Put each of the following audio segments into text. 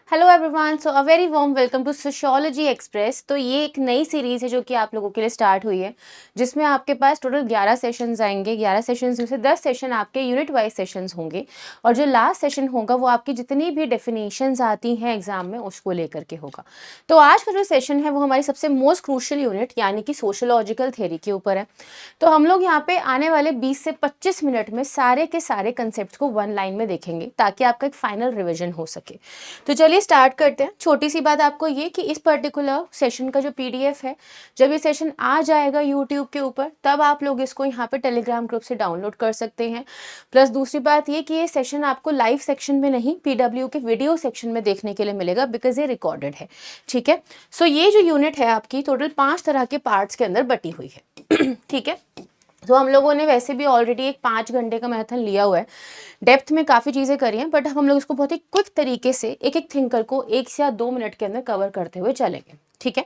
Hello everyone, so a very warm welcome to sociology express. तो ये एक नई सीरीज़ है जो कि आप लोगों के लिए स्टार्ट हुई है, जिसमें आपके पास टोटल 11 सेशंस आएंगे। 11 सेशंस में से 10 सेशन आपके यूनिट वाइज सेशंस होंगे और जो लास्ट सेशन होगा वो आपकी जितनी भी डेफिनेशंस आती हैं एग्जाम में उसको लेकर के होगा। तो आज का जो सेशन है वो हमारी सबसे मोस्ट क्रूशियल यूनिट यानी कि सोशोलॉजिकल थ्योरी के ऊपर है। तो हम लोग यहाँ पे आने वाले 20 से 25 मिनट में सारे के सारे कंसेप्ट को वन लाइन में देखेंगे ताकि आपका एक फाइनल रिविजन हो सके। तो चलिए स्टार्ट करते हैं। छोटी सी बात आपको ये कि इस पर्टिकुलर सेशन का जो पीडीएफ है, जब ये सेशन आ जाएगा यूट्यूब के ऊपर तब आप लोग इसको यहाँ पे टेलीग्राम ग्रुप से डाउनलोड कर सकते हैं। प्लस दूसरी बात ये कि ये सेशन आपको लाइव सेक्शन में नहीं, पीडब्ल्यू के वीडियो सेक्शन में देखने के लिए मिलेगा बिकॉज ये रिकॉर्डेड है। ठीक है, सो ये जो यूनिट है आपकी टोटल 5 तरह के पार्ट्स के अंदर बटी हुई है। ठीक है, तो हम लोगों ने वैसे भी ऑलरेडी एक 5 घंटे का मैराथन लिया हुआ है, डेप्थ में काफ़ी चीज़ें करी हैं, बट हम लोग इसको बहुत ही क्विक तरीके से एक एक थिंकर को 1 या 2 मिनट के अंदर कवर करते हुए चलेंगे। ठीक है,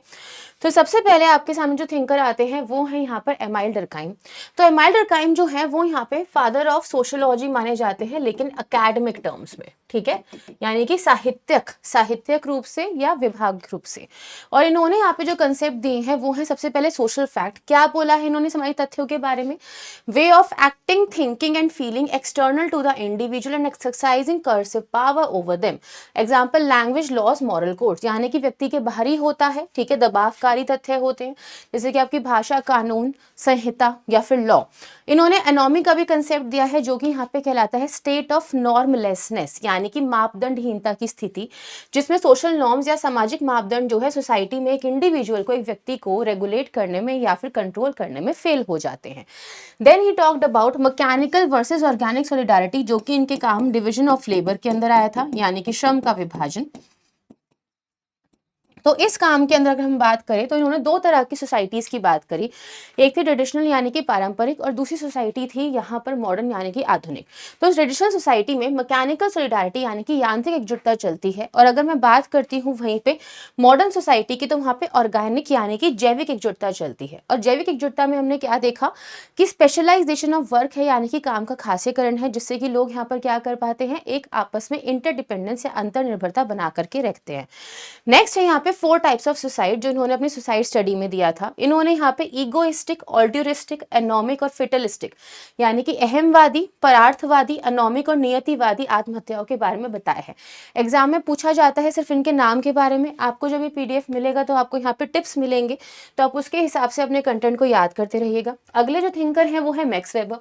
तो सबसे पहले आपके सामने जो थिंकर आते हैं वो है यहाँ पर एमाइल डर्काइम। तो एमाइल डर्काइम जो है वो यहाँ पे फादर ऑफ सोशियोलॉजी माने जाते हैं, लेकिन अकेडमिक टर्म्स में। ठीक है, यानी कि साहित्यक रूप से या विभाग रूप से। और इन्होंने यहाँ पे जो कंसेप्ट दिए हैं वो है सबसे पहले सोशल फैक्ट। क्या बोला है इन्होंने समाज तथ्यों के बारे में? Way of acting, thinking and feeling external to the individual and exercising coercive power over them. Example language, laws, moral codes, यानी कि व्यक्ति के बाहरी होता है। ठीक है, दबावकारी तथ्य होते हैं जैसे कि आपकी भाषा, कानून, संहिता या फिर लॉ। इन्होंने एनॉमी का भी कंसेप्ट दिया है जो कि यहाँ पे कहलाता है स्टेट ऑफ नॉर्मलेसनेस, यानी कि मापदंडहीनता की स्थिति, जिसमें सोशल नॉर्म्स या सामाजिक मापदंड जो है सोसाइटी में एक इंडिविजुअल को, एक व्यक्ति को रेगुलेट करने में या फिर कंट्रोल करने में फेल हो जाते हैं। Then he talked about mechanical versus organic solidarity, जो कि इनके काम डिवीजन ऑफ लेबर के अंदर आया था, यानी कि श्रम का विभाजन। तो इस काम के अंदर अगर हम बात करें तो इन्होंने 2 तरह की सोसाइटीज की बात करी। एक थी ट्रेडिशनल यानी कि पारंपरिक, और दूसरी सोसाइटी थी यहाँ पर मॉडर्न यानी कि आधुनिक। तो ट्रेडिशनल सोसाइटी में मैकेनिकल सॉलिडारिटी यानी कि यांत्रिक एकजुटता चलती है, और अगर मैं बात करती हूँ वहीं पे मॉडर्न सोसाइटी की तो वहाँ पे ऑर्गेनिक यानी कि जैविक एकजुटता चलती है। और जैविक एकजुटता में हमने क्या देखा कि स्पेशलाइजेशन ऑफ वर्क है, यानी कि काम का खासीकरण है, जिससे कि लोग यहाँ पर क्या कर पाते हैं, एक आपस में इंटरडिपेंडेंस या अंतर निर्भरता बना करके रखते हैं। नेक्स्ट है यहाँ पे 4 टाइप्स ऑफ सुसाइड जो इन्होंने अपनी सुसाइड स्टडी में दिया था। इन्होंने यहाँ पे ईगोइस्टिक, ऑल्ट्यूरिस्टिक, एनोमिक और फिटलिस्टिक, यानी कि अहमवादी, परार्थवादी, अनोमिक और नियतिवादी आत्महत्याओं के बारे में बताया है। एग्जाम में पूछा जाता है सिर्फ इनके नाम के बारे में। आपको जब भी पीडीएफ मिलेगा तो आपको यहाँ पे टिप्स मिलेंगे, तो आप उसके हिसाब से अपने कंटेंट को याद करते रहिएगा। अगले जो थिंकर है वो है मैक्स वेबर।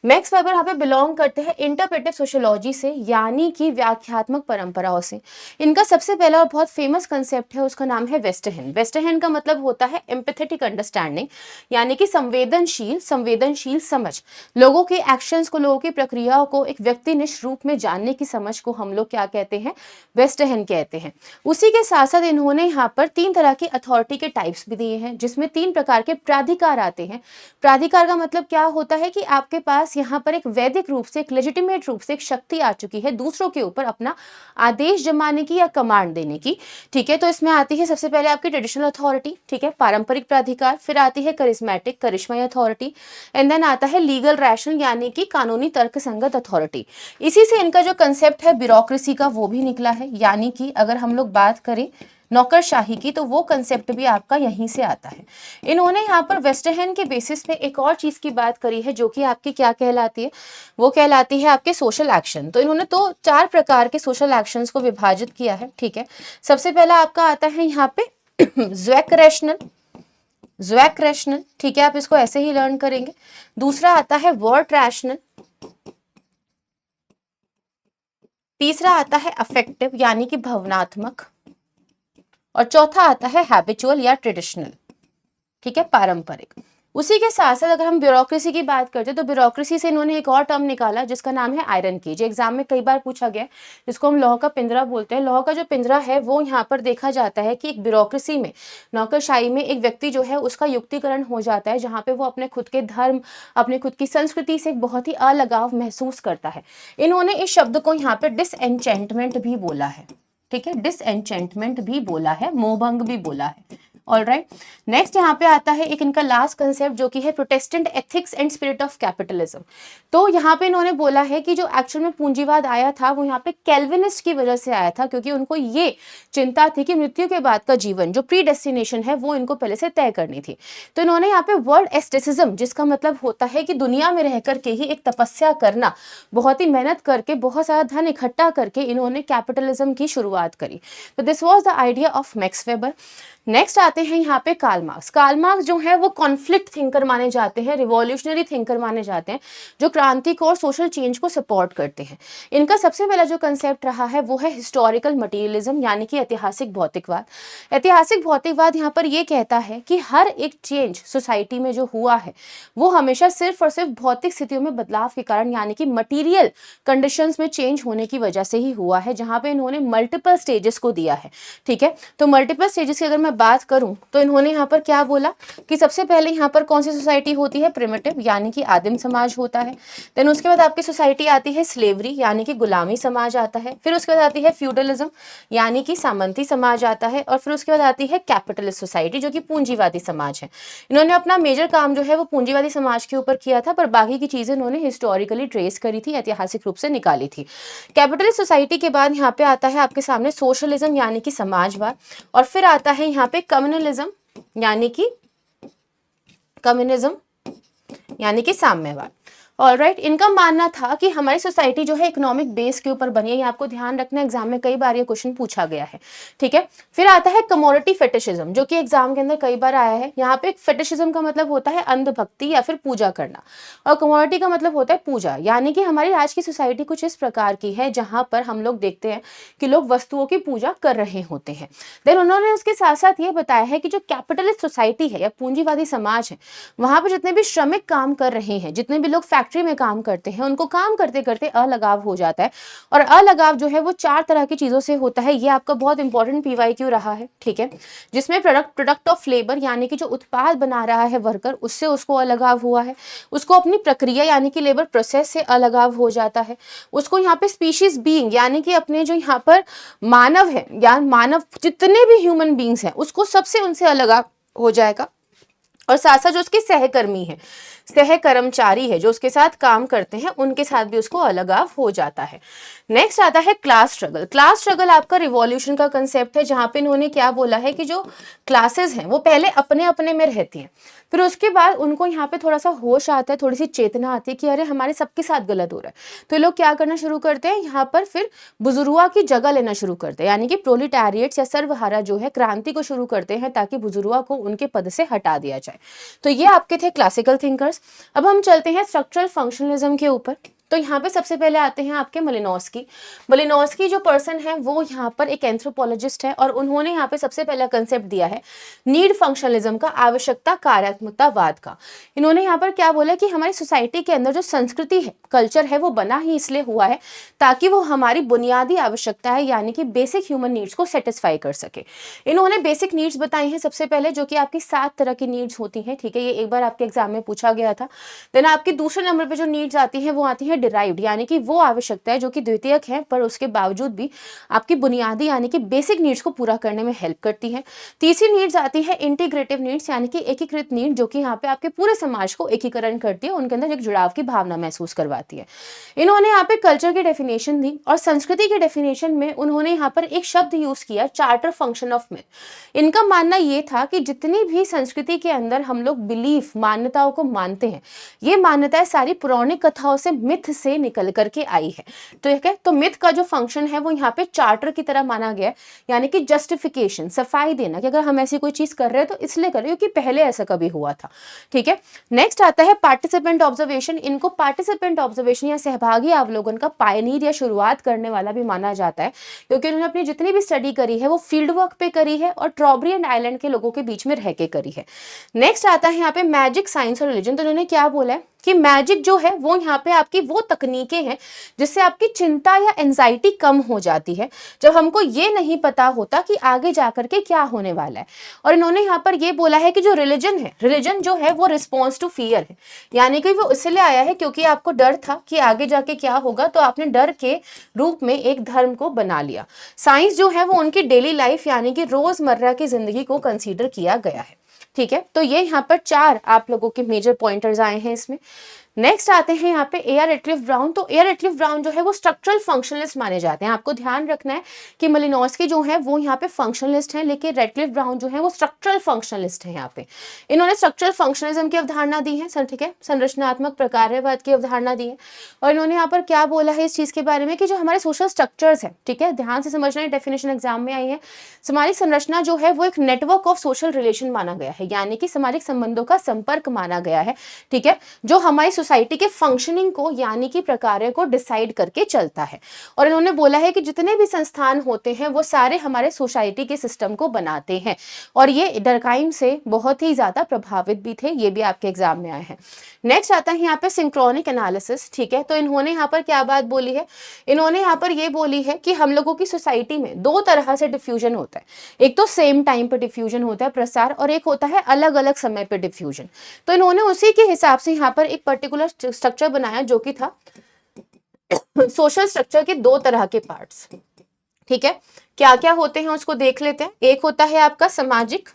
मैक्स वेबर यहाँ पे बिलोंग करते हैं इंटरप्रेटिव सोशियोलॉजी से, यानी कि व्याख्यात्मक परंपराओं से। इनका सबसे पहला और बहुत फेमस कंसेप्ट है, उसका नाम है वेस्टहेन। वेस्टहेन का मतलब होता है एम्पैथेटिक अंडरस्टैंडिंग, यानी कि संवेदनशील समझ। लोगों के एक्शंस को, लोगों की प्रक्रियाओं को एक व्यक्तिनिष्ठ रूप में जानने की समझ को हम लोग क्या कहते हैं, वेस्टहेन कहते हैं। उसी के साथ साथ इन्होंने यहाँ पर 3 तरह के अथॉरिटी के टाइप्स भी दिए हैं, जिसमें 3 प्रकार के प्राधिकार आते हैं। प्राधिकार का मतलब क्या होता है कि आपके पास यहाँ पर एक वैधिक रूप से, एक लेजिटिमेट रूप से एक शक्ति आ चुकी है दूसरों के ऊपर अपना आदेश जमाने की या कमांड देने की। ठीक है, तो इसमें आती है सबसे पहले आपकी ट्रेडिशनल अथॉरिटी, ठीक है, पारंपरिक प्राधिकार, फिर आती है करिश्मेटिक, करिश्माई अथॉरिटी, एंड देन आता है लीगल रैशनल यानी कि कानूनी तर्कसंगत अथॉरिटी। इसी से इनका जो कंसेप्ट है ब्यूरोक्रेसी का वो भी निकला है, यानी कि अगर हम लोग बात करें नौकरशाही की तो वो कंसेप्ट भी आपका यहीं से आता है। इन्होंने यहाँ पर वेस्टहेन के बेसिस पे एक और चीज की बात करी है जो कि आपकी क्या कहलाती है, वो कहलाती है आपके सोशल एक्शन। तो इन्होंने तो 4 प्रकार के सोशल एक्शंस को विभाजित किया है। ठीक है, सबसे पहला आपका आता है यहाँ पे ज़्वैक रैशनल, ठीक है, आप इसको ऐसे ही लर्न करेंगे। दूसरा आता है वर्ट रैशनल, तीसरा आता है अफेक्टिव यानी कि भावनात्मक, और चौथा आता है हैबिचुअल या ट्रेडिशनल, ठीक है, पारंपरिक। उसी के साथ साथ अगर हम ब्यूरोक्रेसी की बात करते हैं तो ब्यूरोक्रेसी से इन्होंने एक और टर्म निकाला जिसका नाम है आयरन की, जो एग्जाम में कई बार पूछा गया, जिसको हम लौह का पिंजरा बोलते हैं। लौह का जो पिंजरा है वो यहाँ पर देखा जाता है कि एक ब्यूरोक्रेसी में, नौकरशाही में एक व्यक्ति जो है उसका युक्तिकरण हो जाता है, जहाँ पे वो अपने खुद के धर्म, अपने खुद की संस्कृति से एक बहुत ही अलगाव महसूस करता है। इन्होंने इस शब्द को यहाँ पर डिसएन्चेंटमेंट भी बोला है, ठीक है, डिसएन्चेंटमेंट भी बोला है, मोहभंग भी बोला है, ऑलराइट, नेक्स्ट यहाँ पे आता है एक इनका लास्ट कंसेप्ट जो कि है Protestant ethics and spirit of capitalism. तो यहाँ पे इन्होंने बोला है कि जो एक्चुअल में पूंजीवाद आया था वो यहाँ पे कैल्विनिस्ट की वजह से आया था, क्योंकि उनको ये चिंता थी कि मृत्यु के बाद का जीवन जो प्री डेस्टिनेशन है वो इनको पहले से तय करनी थी। तो इन्होंने यहाँ पे वर्ड एस्थेटिज्म, जिसका मतलब होता है कि दुनिया में रह करके ही एक तपस्या करना, बहुत ही मेहनत करके बहुत सारा धन इकट्ठा करके इन्होंने कैपिटलिज्म की शुरुआत करी। तो this was the idea of max weber. Next आते हैं यहाँ पे कार्ल मार्क्स। कार्ल मार्क्स जो है वो कॉन्फ्लिक्ट थिंकर माने जाते हैं, रिवॉल्यूशनरी थिंकर माने जाते हैं, जो क्रांति को और सोशल चेंज को सपोर्ट करते हैं। इनका सबसे पहला जो कंसेप्ट रहा है वो है हिस्टोरिकल मटेरियलिज्म, यानी कि ऐतिहासिक भौतिकवाद। ऐतिहासिक भौतिकवाद यहाँ पर ये कहता है कि हर एक चेंज सोसाइटी में जो हुआ है वो हमेशा सिर्फ और सिर्फ भौतिक स्थितियों में बदलाव के कारण, यानी कि मटीरियल कंडीशंस में चेंज होने की वजह से ही हुआ है, जहाँ पे इन्होंने मल्टीपल स्टेजेस को दिया है। ठीक है, तो मल्टीपल स्टेजेस की अगर मैं बात करूं तो इन्होंने यहाँ पर क्या बोला कि सबसे पहले यहाँ पर कौन सी सोसाइटी होती है, प्रिमिटिव यानी कि आदिम समाज होता है। देन उसके बाद आपकी सोसाइटी आती है स्लेवरी यानी कि गुलामी समाज आता है। फिर उसके बाद आती है फ्यूडलिज्म यानी कि सामंती समाज आता है। और फिर उसके बाद आती है कैपिटलिस्ट सोसाइटी जो कि पूंजीवादी समाज है। इन्होंने अपना मेजर काम जो है वो पूंजीवादी समाज के ऊपर किया था, पर बाकी की चीजें इन्होंने हिस्टोरिकली ट्रेस करी थी, ऐतिहासिक रूप से निकाली थी। कैपिटलिस्ट सोसाइटी के बाद यहाँ पे आता है आपके सामने सोशलिज्म यानी कि समाजवाद। और फिर आता है यहाँ पे कम्युनलिज्म यानी कि साम्यवाद। ऑलराइट, इनका मानना था कि हमारी सोसाइटी जो है इकोनॉमिक बेस के ऊपर बनी है। ये आपको ध्यान रखना, एग्जाम में कई बार ये क्वेश्चन पूछा गया है। ठीक है, फिर आता है कमोडिटी फेटिशिज्म जो कि एग्जाम के अंदर कई बार आया है। यहाँ पे फेटिशिज्म का मतलब होता है अंधभक्ति या फिर पूजा करना, और कमोडिटी का मतलब होता है पूजा, यानी कि हमारी आज की सोसाइटी कुछ इस प्रकार की है जहां पर हम लोग देखते हैं कि लोग वस्तुओं की पूजा कर रहे होते हैं। देन उन्होंने उसके साथ साथ ये बताया है कि जो कैपिटलिस्ट सोसाइटी है या पूंजीवादी समाज है, वहां पर जितने भी श्रमिक काम कर रहे हैं, जितने भी लोग फैक्ट्री में काम करते हैं, उनको काम करते करते अलगाव हो जाता है। और अलगाव जो है वो 4 तरह की चीजों से होता है। ये आपका बहुत इंपॉर्टेंट पीवाईक्यू रहा है। ठीक है, जिसमें प्रोडक्ट ऑफ लेबर यानी कि जो उत्पाद बना रहा है वर्कर, उससे उसको अलगाव हुआ है। उसको अपनी प्रक्रिया यानी कि लेबर प्रोसेस से अलगाव हो जाता है। उसको यहाँ पे स्पीशीज बीइंग यानी कि अपने जो यहाँ पर मानव है या मानव जितने भी ह्यूमन बींग्स हैं उसको सबसे उनसे अलगाव हो जाएगा। और साथ साथ जो उसके सहकर्मी है, सहकर्मचारी है, जो उसके साथ काम करते हैं, उनके साथ भी उसको अलगाव हो जाता है। नेक्स्ट आता है क्लास स्ट्रगल। क्लास स्ट्रगल आपका रिवॉल्यूशन का कंसेप्ट है, जहां पे इन्होंने क्या बोला है कि जो क्लासेस हैं वो पहले अपने अपने में रहती हैं, फिर उसके बाद उनको यहाँ पे थोड़ा सा होश आता है, थोड़ी सी चेतना आती है कि अरे हमारे सबके साथ गलत हो रहा है। तो ये लोग क्या करना शुरू करते हैं, यहाँ पर फिर बुजुर्गों की जगह लेना शुरू करते हैं, यानी कि प्रोलिटारिएट्स या सर्वहारा जो है क्रांति को शुरू करते हैं ताकि बुजुर्गों को उनके पद से हटा दिया जाए। तो ये आपके थे क्लासिकल थिंकर्स। अब हम चलते हैं स्ट्रक्चरल फंक्शनलिज्म के ऊपर। तो यहाँ पे सबसे पहले आते हैं आपके मलिनोव्स्की। मलिनोव्स्की जो पर्सन है वो यहाँ पर एक एंथ्रोपोलॉजिस्ट है, और उन्होंने यहाँ पे सबसे पहला कंसेप्ट दिया है नीड फंक्शनलिज्म का, आवश्यकता कार्यात्मकतावाद का। इन्होंने यहाँ पर क्या बोला कि हमारी सोसाइटी के अंदर जो संस्कृति है, कल्चर है, वो बना ही इसलिए हुआ है ताकि वो हमारी बुनियादी आवश्यकता है यानी कि बेसिक ह्यूमन नीड्स को सेटिस्फाई कर सके। इन्होंने बेसिक नीड्स बताई हैं सबसे पहले, जो कि आपकी 7 तरह की नीड्स होती हैं। ठीक है, ये एक बार आपके एग्जाम में पूछा गया था। देन आपके दूसरे नंबर पे जो नीड्स आती हैं वो आती है डिराइव्ड, यानी कि वो आवश्यकता है जो कि द्वितीयक है पर उसके बावजूद भी आपकी बुनियादी यानी कि बेसिक नीड्स को पूरा करने में हेल्प करती है। तीसरी नीड्स आती है इंटीग्रेटिव नीड्स, यानी कि एकीकृत नीड, जो कि यहाँ पे आपके पूरे समाज को एकीकरण करती है, उनके अंदर एक जुड़ाव की भावना महसूस करवाती है। इन्होंने यहाँ पे कल्चर की डेफिनेशन दी, और संस्कृति के डेफिनेशन में उन्होंने यहाँ पर एक शब्द यूज किया, चार्टर फंक्शन ऑफ मिथ। इनका मानना ये था कि जितनी भी संस्कृति के अंदर हम लोग बिलीफ, मान्यताओं को मानते हैं, ये मान्यताएं सारी पौराणिक कथाओं से, मिथ से निकल करके आई है। तो ठीक है, तो मिथ का जो फंक्शन है वो यहाँ पे चार्टर की तरह माना गया है, यानी कि जस्टिफिकेशन, सफाई देना कि अगर हम ऐसी कोई चीज कर रहे हैं तो इसलिए कर रहे हैं क्योंकि पहले ऐसा कभी हुआ था। ठीक है, नेक्स्ट आता है पार्टिसिपेंट ऑब्जर्वेशन। इनको पार्टिसिपेंट ऑब्जर्वेशन या सहभागी अवलोकन का पायनीर या शुरुआत करने वाला भी माना जाता है, क्योंकि उन्होंने अपनी जितनी भी स्टडी करी है वो फील्ड वर्क पे करी है और ट्रॉब्रियन आइलैंड के लोगों के बीच में रह के करी है। नेक्स्ट आता है यहाँ पे मैजिक, साइंस और रिलीजन। तो उन्होंने क्या बोला है कि मैजिक जो है वो यहाँ पे आपकी वो वो तकनीकें हैं जिससे आपकी चिंता या एंजाइटी कम हो जाती है, जब हमको ये नहीं पता होता कि आगे जाकर के क्या होने वाला है। और इन्होंने यहाँ पर ये बोला है कि जो रिलीजन है, रिलीजन जो है वो रिस्पॉन्स टू फियर है, यानी कि वो इसलिए आया है क्योंकि आपको डर था कि आगे जाके क्या होगा, तो आपने डर के रूप में एक धर्म को बना लिया। साइंस जो है वो उनकी डेली लाइफ यानी कि रोजमर्रा की जिंदगी को कंसीडर किया गया है। ठीक है, तो ये यहाँ पर 4 आप लोगों के मेजर पॉइंटर्स आए हैं इसमें। नेक्स्ट आते हैं यहाँ पे ए.आर. रेटक्लिफ ब्राउन। तो ए.आर. रेटक्लिफ ब्राउन जो है वो स्ट्रक्चरल फंक्शनलिस्ट माने जाते हैं। आपको ध्यान रखना है कि मालिनोव्स्की जो है वो यहाँ पे फंक्शनलिस्ट है, लेकिन रेटक्लिफ ब्राउन जो है वो स्ट्रक्चरल फंक्शनलिस्ट है। यहाँ पे इन्होंने स्ट्रक्चरल फंक्शनलिज्म की अवधारणा दी है सर, ठीक है, संरचनात्मक प्रकार्यवाद की अवधारणा दी है। और इन्होंने यहाँ पर क्या बोला है इस चीज के बारे में कि जो हमारे सोशल स्ट्रक्चर्स है, ठीक है, ध्यान से समझना है, डेफिनेशन एग्जाम में आई है। सामाजिक संरचना जो है वो एक नेटवर्क ऑफ सोशल रिलेशन माना गया है, यानी कि सामाजिक संबंधों का संपर्क माना गया है। ठीक है, जो हमारी सोसाइटी के फंक्शनिंग को यानी कि प्रकार्य को डिसाइड करके चलता है। और इन्होंने बोला है कि जितने भी संस्थान होते हैं वो सारे हमारे सोसाइटी के सिस्टम को बनाते हैं, और ये डर्काइम से बहुत ही ज्यादा प्रभावित भी थे, ये भी आपके एग्जाम में आए हैं। नेक्स्ट आता है यहाँ पे सिंक्रोनिक एनालिसिस। ठीक है, तो इन्होंने यहाँ पर क्या बात बोली है, इन्होंने यहाँ पर ये बोली है कि हम लोगों की सोसाइटी में 2 तरह से डिफ्यूजन होता है। एक तो सेम टाइम पर डिफ्यूजन होता है प्रसार, और एक होता है अलग अलग समय पर डिफ्यूजन। तो इन्होंने उसी के हिसाब से यहाँ पर एक पर्टिकुलर स्ट्रक्चर बनाया जो कि था सोशल स्ट्रक्चर के 2 तरह के पार्ट्स। ठीक है, क्या क्या होते हैं उसको देख लेते हैं। एक होता है आपका सामाजिक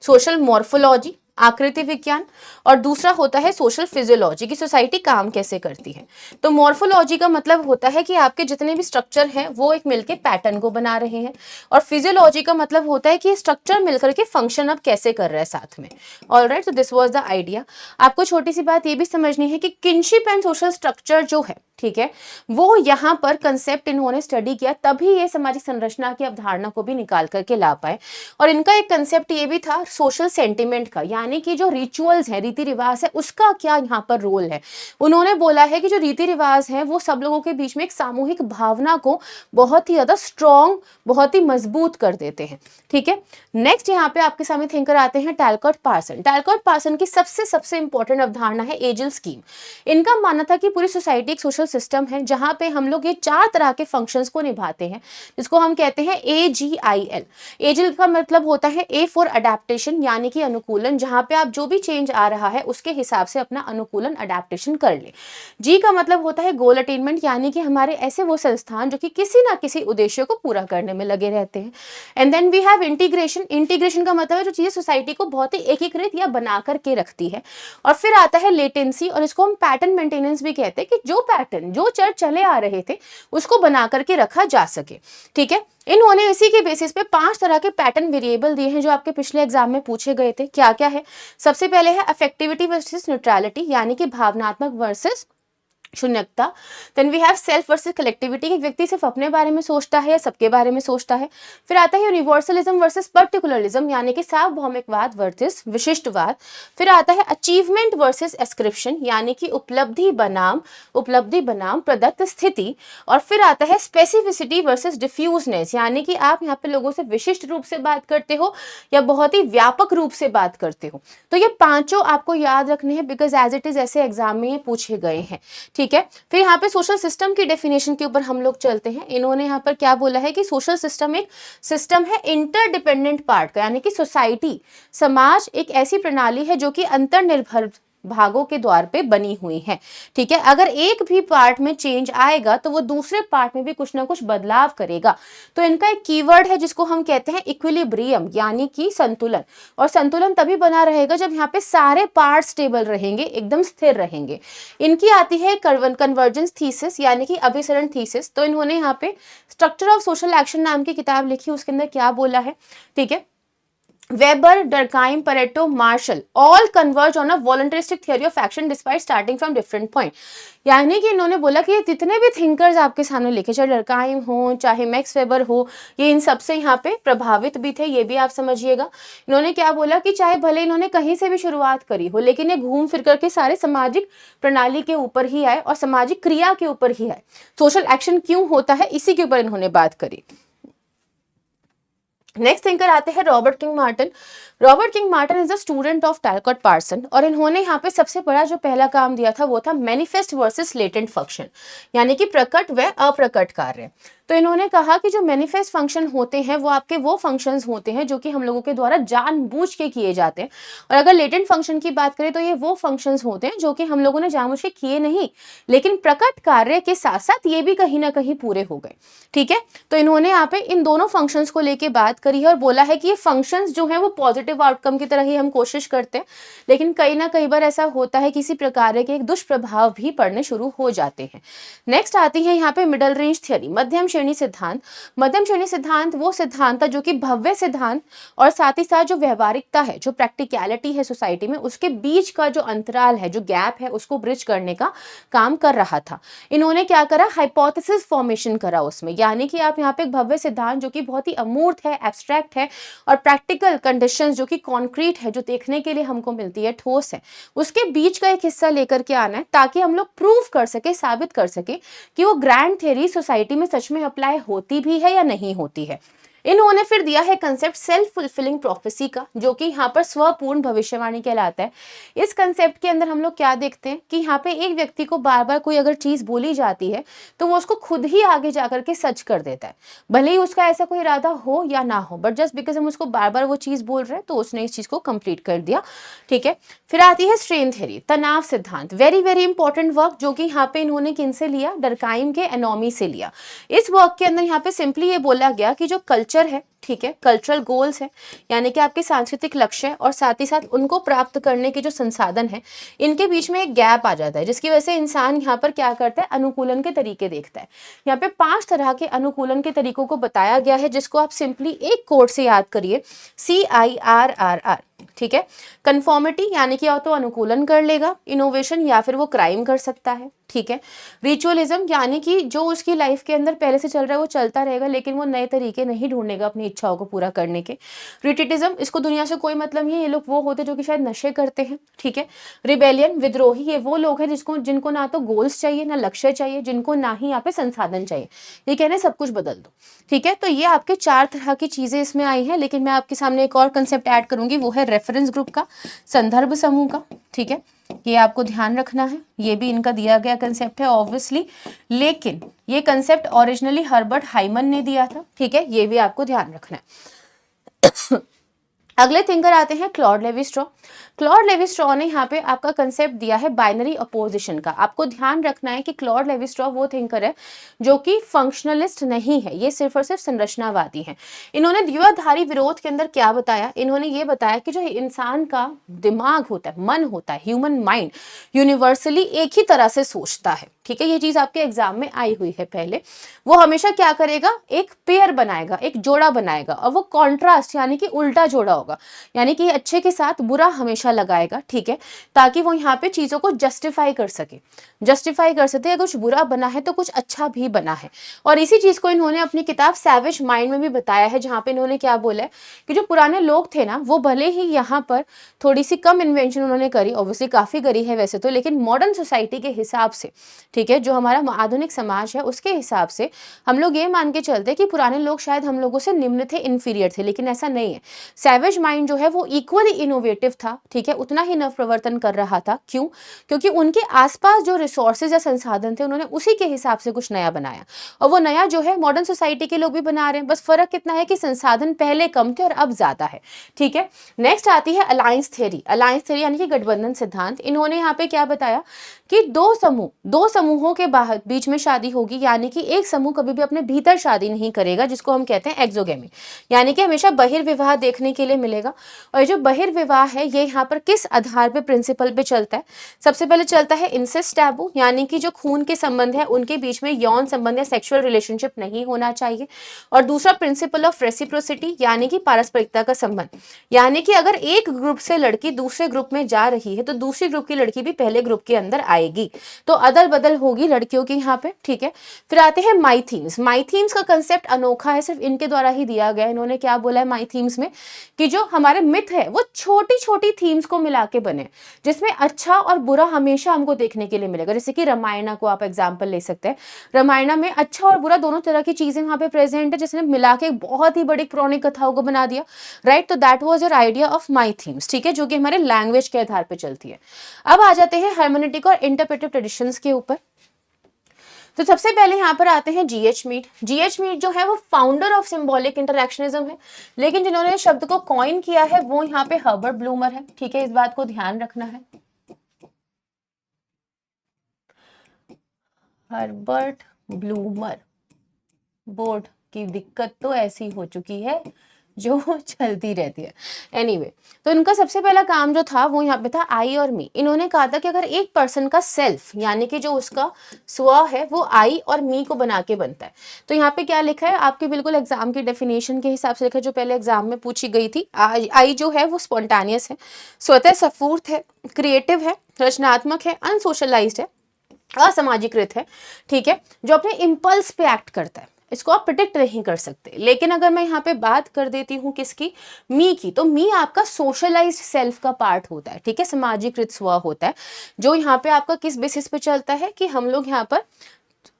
सोशल मॉर्फोलॉजी, आकृति विज्ञान, और दूसरा होता है सोशल फिजियोलॉजी की सोसाइटी काम कैसे करती है। तो मॉर्फोलॉजी का मतलब होता है कि आपके जितने भी स्ट्रक्चर हैं वो एक मिलके पैटर्न को बना रहे हैं, और फिजियोलॉजी का मतलब होता है कि स्ट्रक्चर मिलकर के फंक्शन अब कैसे कर रहा है साथ में। ऑलराइट, तो दिस वाज द आइडिया। आपको छोटी सी बात ये भी समझनी है कि किनशिप एंड सोशल स्ट्रक्चर जो है, ठीक है, वो यहाँ पर कंसेप्ट इन्होंने स्टडी किया, तभी ये सामाजिक संरचना की अवधारणा को भी निकाल करके ला पाए। और इनका एक कंसेप्ट ये भी था सोशल सेंटिमेंट का, यानी कि जो रिचुअल्स है, रीति रिवाज है, उसका क्या यहाँ पर रोल है। उन्होंने बोला है कि जो रीति रिवाज है वो सब लोगों के बीच में एक सामूहिक भावना को बहुत ही ज्यादा स्ट्रॉन्ग, बहुत ही मजबूत कर देते हैं। ठीक है, नेक्स्ट यहाँ पे आपके सामने थिंकर आते हैं टैलकॉट पार्सन। टैलकॉट पार्सन की सबसे इंपॉर्टेंट अवधारणा है एजल स्कीम। इनका मानना था कि पूरी सोसाइटी एक सोशल सिस्टम है जहां पे हम लोग ये 4 तरह के फंक्शंस को निभाते हैं, जिसको हम कहते हैं AGIL। एजिल का मतलब होता है A फॉर अडेप्टेशन, यानी कि अनुकूलन, जहां पे आप जो भी चेंज आ रहा है उसके हिसाब से अपना अनुकूलन अडेप्टेशन कर ले। G का मतलब होता है गोल अटेनमेंट, यानी कि हमारे ऐसे वो संस्थान जो कि किसी ना किसी उद्देश्य को पूरा करने में लगे रहते हैं। And then we have integration. Integration का मतलब है जो चीजें सोसाइटी को बहुत ही एकीकृत या बना करके रखती है। और फिर आता है लेटेंसी, और इसको हम पैटर्न मेंटेनेंस भी कहते हैं, कि जो पैटर्न जो चर्च चले आ रहे थे उसको बना करके रखा जा सके। ठीक है, इन्होंने इसी के बेसिस पे 5 तरह के पैटर्न वेरिएबल दिए हैं जो आपके पिछले एग्जाम में पूछे गए थे। क्या क्या है, सबसे पहले है अफेक्टिविटी वर्सेस न्यूट्रलिटी, यानी कि भावनात्मक वर्सेस शून्यता। Then we have self versus collectivity, कि व्यक्ति सिर्फ अपने बारे में सोचता है या सबके बारे में सोचता है। फिर आता है यूनिवर्सलिज्म वर्सेस पर्टिकुलरिज्म, यानी कि सार्वभौमिकवाद वर्सेस विशिष्टवाद। फिर आता है अचीवमेंट वर्सेस एस्क्रिप्शन, यानी कि उपलब्धि बनाम प्रदत्त स्थिति। और फिर आता है स्पेसिफिसिटी वर्सेस डिफ्यूजनेस, यानी कि आप यहाँ पे लोगों से विशिष्ट रूप से बात करते हो या बहुत ही व्यापक रूप से बात करते हो। तो ये 5 आपको याद रखने हैं, बिकॉज एज इट इज ऐसे एग्जाम में ये पूछे गए हैं। ठीक है, फिर यहाँ पे सोशल सिस्टम की डेफिनेशन के ऊपर हम लोग चलते हैं। इन्होंने यहाँ पर क्या बोला है कि सोशल सिस्टम एक सिस्टम है इंटरडिपेंडेंट पार्ट का, यानी कि सोसाइटी, समाज एक ऐसी प्रणाली है जो कि अंतर्निर्भर भागों के द्वार पे बनी हुई है। ठीक है, अगर एक भी पार्ट में चेंज आएगा तो वो दूसरे पार्ट में भी कुछ ना कुछ बदलाव करेगा। तो इनका एक कीवर्ड है जिसको हम कहते हैं इक्विलिब्रियम, यानी कि संतुलन। और संतुलन तभी बना रहेगा जब यहाँ पे सारे पार्ट स्टेबल रहेंगे, एकदम स्थिर रहेंगे। इनकी आती है कन्वर्जेंस थीसिस, यानी कि अभिसरण थीसिस। तो इन्होंने यहाँ पे स्ट्रक्चर ऑफ सोशल एक्शन नाम की किताब लिखी, उसके अंदर क्या बोला है, ठीक है, Weber, Durkheim, Pareto, Marshall all converge on a voluntaristic theory of action despite starting from different point. यानी कि इन्होंने बोला कि जितने भी थिंकर्स आपके सामने लिखे, चाहे डर्काइम हो चाहे मैक्स वेबर हो, ये इन सबसे यहाँ पे प्रभावित भी थे, ये भी आप समझिएगा। इन्होंने क्या बोला कि चाहे भले इन्होंने कहीं से भी शुरुआत करी हो, लेकिन ये घूम फिर करके सारे सामाजिक प्रणाली के ऊपर ही आए और सामाजिक क्रिया के ऊपर ही आए। सोशल एक्शन क्यों होता है इसी के ऊपर इन्होंने बात करी। नेक्स्ट थिंकर आते हैं Robert King Martin. Robert King Martin is the student of Talcott Parson, और इन्होंने यहाँ पे सबसे बड़ा जो पहला काम दिया था वो था मैनिफेस्ट वर्सेस लेटेंट फंक्शन, यानी कि प्रकट व अप्रकट कार्य। तो इन्होंने कहा कि जो मैनिफेस्ट फंक्शन होते हैं वो आपके वो फंक्शंस होते हैं जो कि हम लोगों के द्वारा जानबूझ के किए जाते हैं, और अगर लेटेंट फंक्शन की बात करें तो ये वो फंक्शंस होते हैं जो कि हम लोगों ने जानबूझ के किए नहीं, लेकिन प्रकट कार्य के साथ साथ ये भी कहीं ना कहीं पूरे हो गए। ठीक है, तो इन्होंने यहाँ पे इन दोनों फंक्शंस को लेके बात करी है और बोला है कि ये फंक्शंस जो हैं वो पॉजिटिव आउटकम की तरह ही हम कोशिश करते हैं, लेकिन कई ना कई बार ऐसा होता है किसी प्रकार के एक दुष्प्रभाव भी पड़ने शुरू हो जाते हैं। नेक्स्ट आती है यहाँ पे मिडल रेंज थ्योरी, मध्यम श्रेणी सिद्धांत। मध्यम श्रेणी सिद्धांत वो सिद्धांत था जो कि भव्य सिद्धांत और साथ ही साथ जो व्यवहारिकता है, जो प्रैक्टिकलिटी है सोसाइटी में, उसके बीच का जो अंतराल है, जो गैप है, उसको ब्रिज करने का काम कर रहा था। इन्होंने क्या करा, हाइपोथेसिस फॉर्मेशन करा उसमें, यानी कि आप यहाँ पे एक भव्य सिद्धांत जो कि बहुत ही अमूर्त है, एब्स्ट्रैक्ट है, और प्रैक्टिकल कंडीशंस जो कि कॉन्क्रीट है, जो देखने के लिए हमको मिलती है, ठोस है, उसके बीच का एक हिस्सा लेकर के आना है ताकि हम लोग प्रूव कर सके, साबित कर सके कि वो ग्रैंड थ्योरी सोसाइटी में सच में अप्लाई होती भी है या नहीं होती है। इन्होंने फिर दिया है कंसेप्ट सेल्फ फुलफिलिंग प्रोफेसी का, जो कि यहाँ पर स्वपूर्ण भविष्यवाणी कहलाता है। इस कंसेप्ट के अंदर हम लोग क्या देखते हैं कि यहाँ पे एक व्यक्ति को बार बार कोई अगर चीज बोली जाती है तो वो उसको खुद ही आगे जाकर के सच कर देता है, भले ही उसका ऐसा कोई इरादा हो या ना हो, बट जस्ट बिकॉज हम उसको बार बार वो चीज बोल रहे हैं तो उसने इस चीज को कंप्लीट कर दिया। ठीक है, फिर आती है स्ट्रेन थ्योरी, तनाव सिद्धांत, वेरी वेरी इंपॉर्टेंट वर्क, जो कि यहाँ पे इन्होंने किनसे लिया, डरकाइम के एनोमी से लिया। इस वर्क के अंदर यहाँ पे सिंपली ये बोला गया कि जो कल्चर है, ठीक है, कल्चरल गोल्स है, यानी कि आपके सांस्कृतिक लक्ष्य है और साथ ही साथ उनको प्राप्त करने के जो संसाधन है, इनके बीच में एक गैप आ जाता है, जिसकी वजह से इंसान यहाँ पर क्या करता है, अनुकूलन के तरीके देखता है। यहाँ पे 5 तरह के अनुकूलन के तरीकों को बताया गया है, जिसको आप सिंपली एक कोड से याद करिए, CIRRR। ठीक है, कंफॉर्मिटी यानी कि या तो अनुकूलन कर लेगा, इनोवेशन या फिर वो क्राइम कर सकता है। ठीक है, रिचुअलिज्म यानी कि जो उसकी लाइफ के अंदर पहले से चल रहा है वो चलता रहेगा, लेकिन वो नए तरीके नहीं ढूंढेगा अपनी इच्छाओं को पूरा करने के। रिटिटिज्म, इसको दुनिया से कोई मतलब नहीं है, ये लोग वो होते जो कि शायद नशे करते हैं। ठीक है, रिबेलियन, विद्रोही, ये वो लोग हैं जिनको ना तो गोल्स चाहिए, ना लक्ष्य चाहिए, जिनको ना ही यहाँ पे संसाधन चाहिए, ये कहने सब कुछ बदल दो। ठीक है, तो ये आपके 4 तरह की चीजें इसमें आई हैं, लेकिन मैं आपके सामने एक और कंसेप्ट ऐड करूंगी, वो है रेफरेंस ग्रुप का, संदर्भ समूह का। ठीक है, ये आपको ध्यान रखना है, ये भी इनका दिया गया कंसेप्ट है ऑब्वियसली, लेकिन ये कंसेप्ट ओरिजिनली हर्बर्ट हाइमन ने दिया था। ठीक है, ये भी आपको ध्यान रखना है। अगले थिंकर आते हैं Claude Levi Strauss. Claude Levi Strauss ने यहाँ पे आपका कंसेप्ट दिया है बाइनरी अपोजिशन का। आपको ध्यान रखना है कि क्लॉड लेवी स्ट्रॉ वो थिंकर है जो कि फंक्शनलिस्ट नहीं है, ये सिर्फ और सिर्फ संरचनावादी है। इन्होंने द्विआधारी विरोध के अंदर क्या बताया, इन्होंने ये बताया कि जो इंसान का दिमाग होता है, मन होता है, ह्यूमन माइंड यूनिवर्सली एक ही तरह से सोचता है। ठीक है, ये चीज आपके एग्जाम में आई हुई है पहले। वो हमेशा क्या करेगा, एक पेयर बनाएगा, एक जोड़ा बनाएगा, और वो कॉन्ट्रास्ट यानी कि उल्टा जोड़ा होगा, यानी कि अच्छे के साथ बुरा हमेशा लगाएगा। ठीक है, ताकि वो यहाँ पे चीजों को जस्टिफाई कर सके, अगर कुछ बुरा बना है तो कुछ अच्छा भी बना है। और इसी चीज को इन्होंने अपनी किताब सैवेज माइंड में भी बताया है, जहाँ पे इन्होंने क्या बोला है कि जो पुराने लोग थे ना, वो भले ही यहाँ पर थोड़ी सी कम इन्वेंशन उन्होंने करी, ऑब्वियसली काफी करी है वैसे तो, लेकिन मॉडर्न सोसाइटी के हिसाब से, ठीक है, जो हमारा आधुनिक समाज है उसके हिसाब से हम लोग ये मान के चलते हैं कि पुराने लोग शायद हम लोगों से निम्न थे, इन्फीरियर थे, लेकिन ऐसा नहीं है। सैवेज माइंड जो है वो इक्वली इनोवेटिव था। ठीक है, उतना ही नव प्रवर्तन कर रहा था। क्यों? क्योंकि उनके आसपास जो रिसोर्सेज या संसाधन थे उन्होंने उसी के हिसाब से कुछ नया बनाया, और वो नया जो है मॉडर्न सोसाइटी के लोग भी बना रहे हैं, बस फर्क कितना है कि संसाधन पहले कम थे और अब ज्यादा है। ठीक है, नेक्स्ट आती है अलायंस थ्योरी। अलायंस थ्योरी यानी कि गठबंधन सिद्धांत। इन्होंने यहाँ पे क्या बताया कि दो समूहों के बाहर बीच में शादी होगी, यानी कि एक समूह कभी भी अपने भीतर शादी नहीं करेगा, जिसको हम कहते हैं एक्सोगेमी, यानी कि हमेशा बहिर्विवाह देखने के लिए मिलेगा। और ये जो बहिर्विवाह है ये यहाँ पर किस आधार पे, प्रिंसिपल पे चलता है? सबसे पहले चलता है इंसेस्ट टैबू, यानी कि जो खून के संबंध है उनके बीच में यौन संबंध या सेक्सुअल रिलेशनशिप नहीं होना चाहिए। और दूसरा प्रिंसिपल ऑफ रेसिप्रोसिटी, यानी कि पारस्परिकता का संबंध, यानी कि अगर एक ग्रुप से लड़की दूसरे ग्रुप में जा रही है तो दूसरी ग्रुप की लड़की भी पहले ग्रुप के अंदर आएगी, तो अदल बदल होगी लड़कियों की यहाँ पे, ठीक है। फिर आते हैं माई थीम्स। माई थीम्स का कंसेप्ट अनोखा है, सिर्फ इनके द्वारा ही दिया गया है। इन्होंने क्या बोला है माई थीम्स में कि जो हमारे मिथ है वो छोटी छोटी थीम्स को मिला के बने, जिसमें अच्छा और बुरा हमेशा हमको देखने के लिए मिलेगा। जैसे कि रामायण को आप एग्जाम्पल ले सकते हैं, रामायण में अच्छा और बुरा दोनों तरह की चीजें वहां पे प्रेजेंट है, जिसने मिला के बहुत ही बड़ी पौराणिक कथाओं को बना दिया, राइट। तो that was your idea of my themes, ठीक है, जो कि हमारे लैंग्वेज के आधार पर चलती है। अब आ जाते हैं हार्मोनेटिक और इंटरप्रेटिव ट्रेडिशंस के ऊपर। तो सबसे पहले यहाँ पर आते हैं जीएच मीड। जीएच मीड जो है वो फाउंडर ऑफ सिंबॉलिक इंटरैक्शनिज्म है, लेकिन जिन्होंने शब्द को कॉइन किया है वो यहाँ पे हर्बर्ट ब्लूमर है, ठीक है, इस बात को ध्यान रखना है। Herbert bloomer. बोर्ड की दिक्कत तो ऐसी हो चुकी है जो चलती रहती है। एनीवे, तो इनका सबसे पहला काम जो था वो यहाँ पे था आई और मी। इन्होंने कहा था कि अगर एक पर्सन का सेल्फ यानी कि जो उसका स्व है वो आई और मी को बना के बनता है, तो यहाँ पे क्या लिखा है आपके बिल्कुल एग्जाम की डेफिनेशन के हिसाब से लिखा है, जो पहले एग्जाम में पूछी गई थी। आई जो है वो स्पॉन्टानियस है, स्वतः स्फूर्त है, क्रिएटिव है, रचनात्मक है, अनसोशलाइज्ड है, असामाजिकृत है, ठीक है, जो अपने इम्पल्स पे एक्ट करता है। इसको आप प्रिडिक्ट नहीं कर सकते। लेकिन अगर मैं यहाँ पे बात कर देती हूँ किसकी, मी की, तो मी आपका सोशलाइज्ड सेल्फ का पार्ट होता है, ठीक है, सामाजिकृत स्व होता है, जो यहाँ पे आपका किस बेसिस पे चलता है कि हम लोग यहाँ पर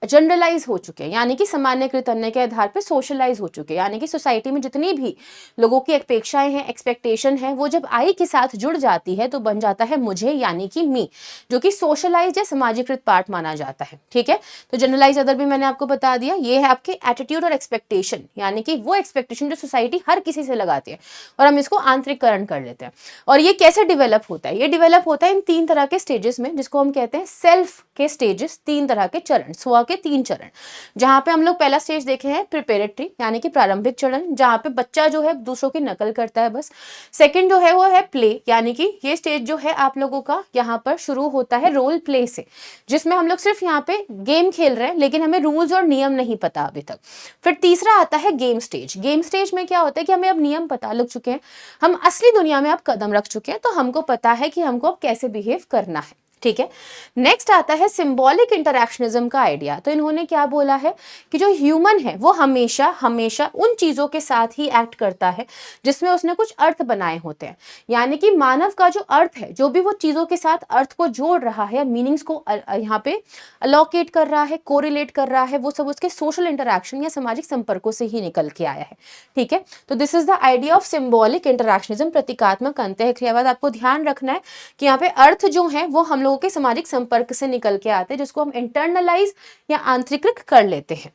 जनरलाइज हो चुके हैं, यानी कि सामान्यकृत अन्य के आधार पे सोशलाइज हो चुके हैं, यानी कि सोसाइटी में जितनी भी लोगों की अपेक्षाएं हैं, एक्सपेक्टेशन है, वो जब आई के साथ जुड़ जाती है तो बन जाता है मुझे, यानी कि मी, जो कि सोशलाइज या सामाजिकृत पार्ट माना जाता है, ठीक है। तो जनरलाइज अदर भी मैंने आपको बता दिया, ये है आपके एटीट्यूड और एक्सपेक्टेशन, यानी कि वो एक्सपेक्टेशन जो सोसाइटी हर किसी से लगाती है और हम इसको आंतरिकरण कर लेते हैं। और ये कैसे डिवेलप होता है, ये डिवेलप होता है इन 3 तरह के स्टेजेस में, जिसको हम कहते हैं सेल्फ के स्टेजेस, 3 तरह के चरण, स्व के 3 चरण। जहां पे हम लोग पहला स्टेज देखे हैं प्रिपेरेटरी, यानी कि प्रारंभिक चरण, जहां पे बच्चा जो है दूसरों की नकल करता है बस। सेकंड जो है वो है प्ले, यानी कि ये स्टेज जो है आप लोगों का यहाँ पर शुरू होता है रोल प्ले से, जिसमें हम लोग सिर्फ यहाँ पे गेम खेल रहे हैं, लेकिन हमें रूल्स और नियम नहीं पता अभी तक। फिर तीसरा आता है गेम स्टेज। गेम स्टेज में क्या होता है कि हमें अब नियम पता लग चुके हैं, हम असली दुनिया में अब कदम रख चुके हैं, तो हमको पता है कि हमको अब कैसे बिहेव करना है, ठीक है। नेक्स्ट आता है सिंबॉलिक इंटरैक्शनिज्म का आइडिया। तो इन्होंने क्या बोला है कि जो ह्यूमन है वो हमेशा हमेशा उन चीजों के साथ ही एक्ट करता है जिसमें उसने कुछ अर्थ बनाए होते हैं, यानी कि मानव का जो अर्थ है, जो भी वो चीजों के साथ अर्थ को जोड़ रहा है, मीनिंग्स को यहाँ पे अलोकेट कर रहा है, कोरिलेट कर रहा है, वो सब उसके सोशल इंटरैक्शन या सामाजिक संपर्कों से ही निकल के आया है, ठीक है। तो this is the idea of symbolic interactionism, प्रतीकात्मक अंतःक्रियावाद। आपको ध्यान रखना है कि यहाँ पे अर्थ जो है वो हम लोग के सामाजिक संपर्क से निकल के आते हैं, जिसको हम इंटरनलाइज या आंतरिकृत कर लेते हैं।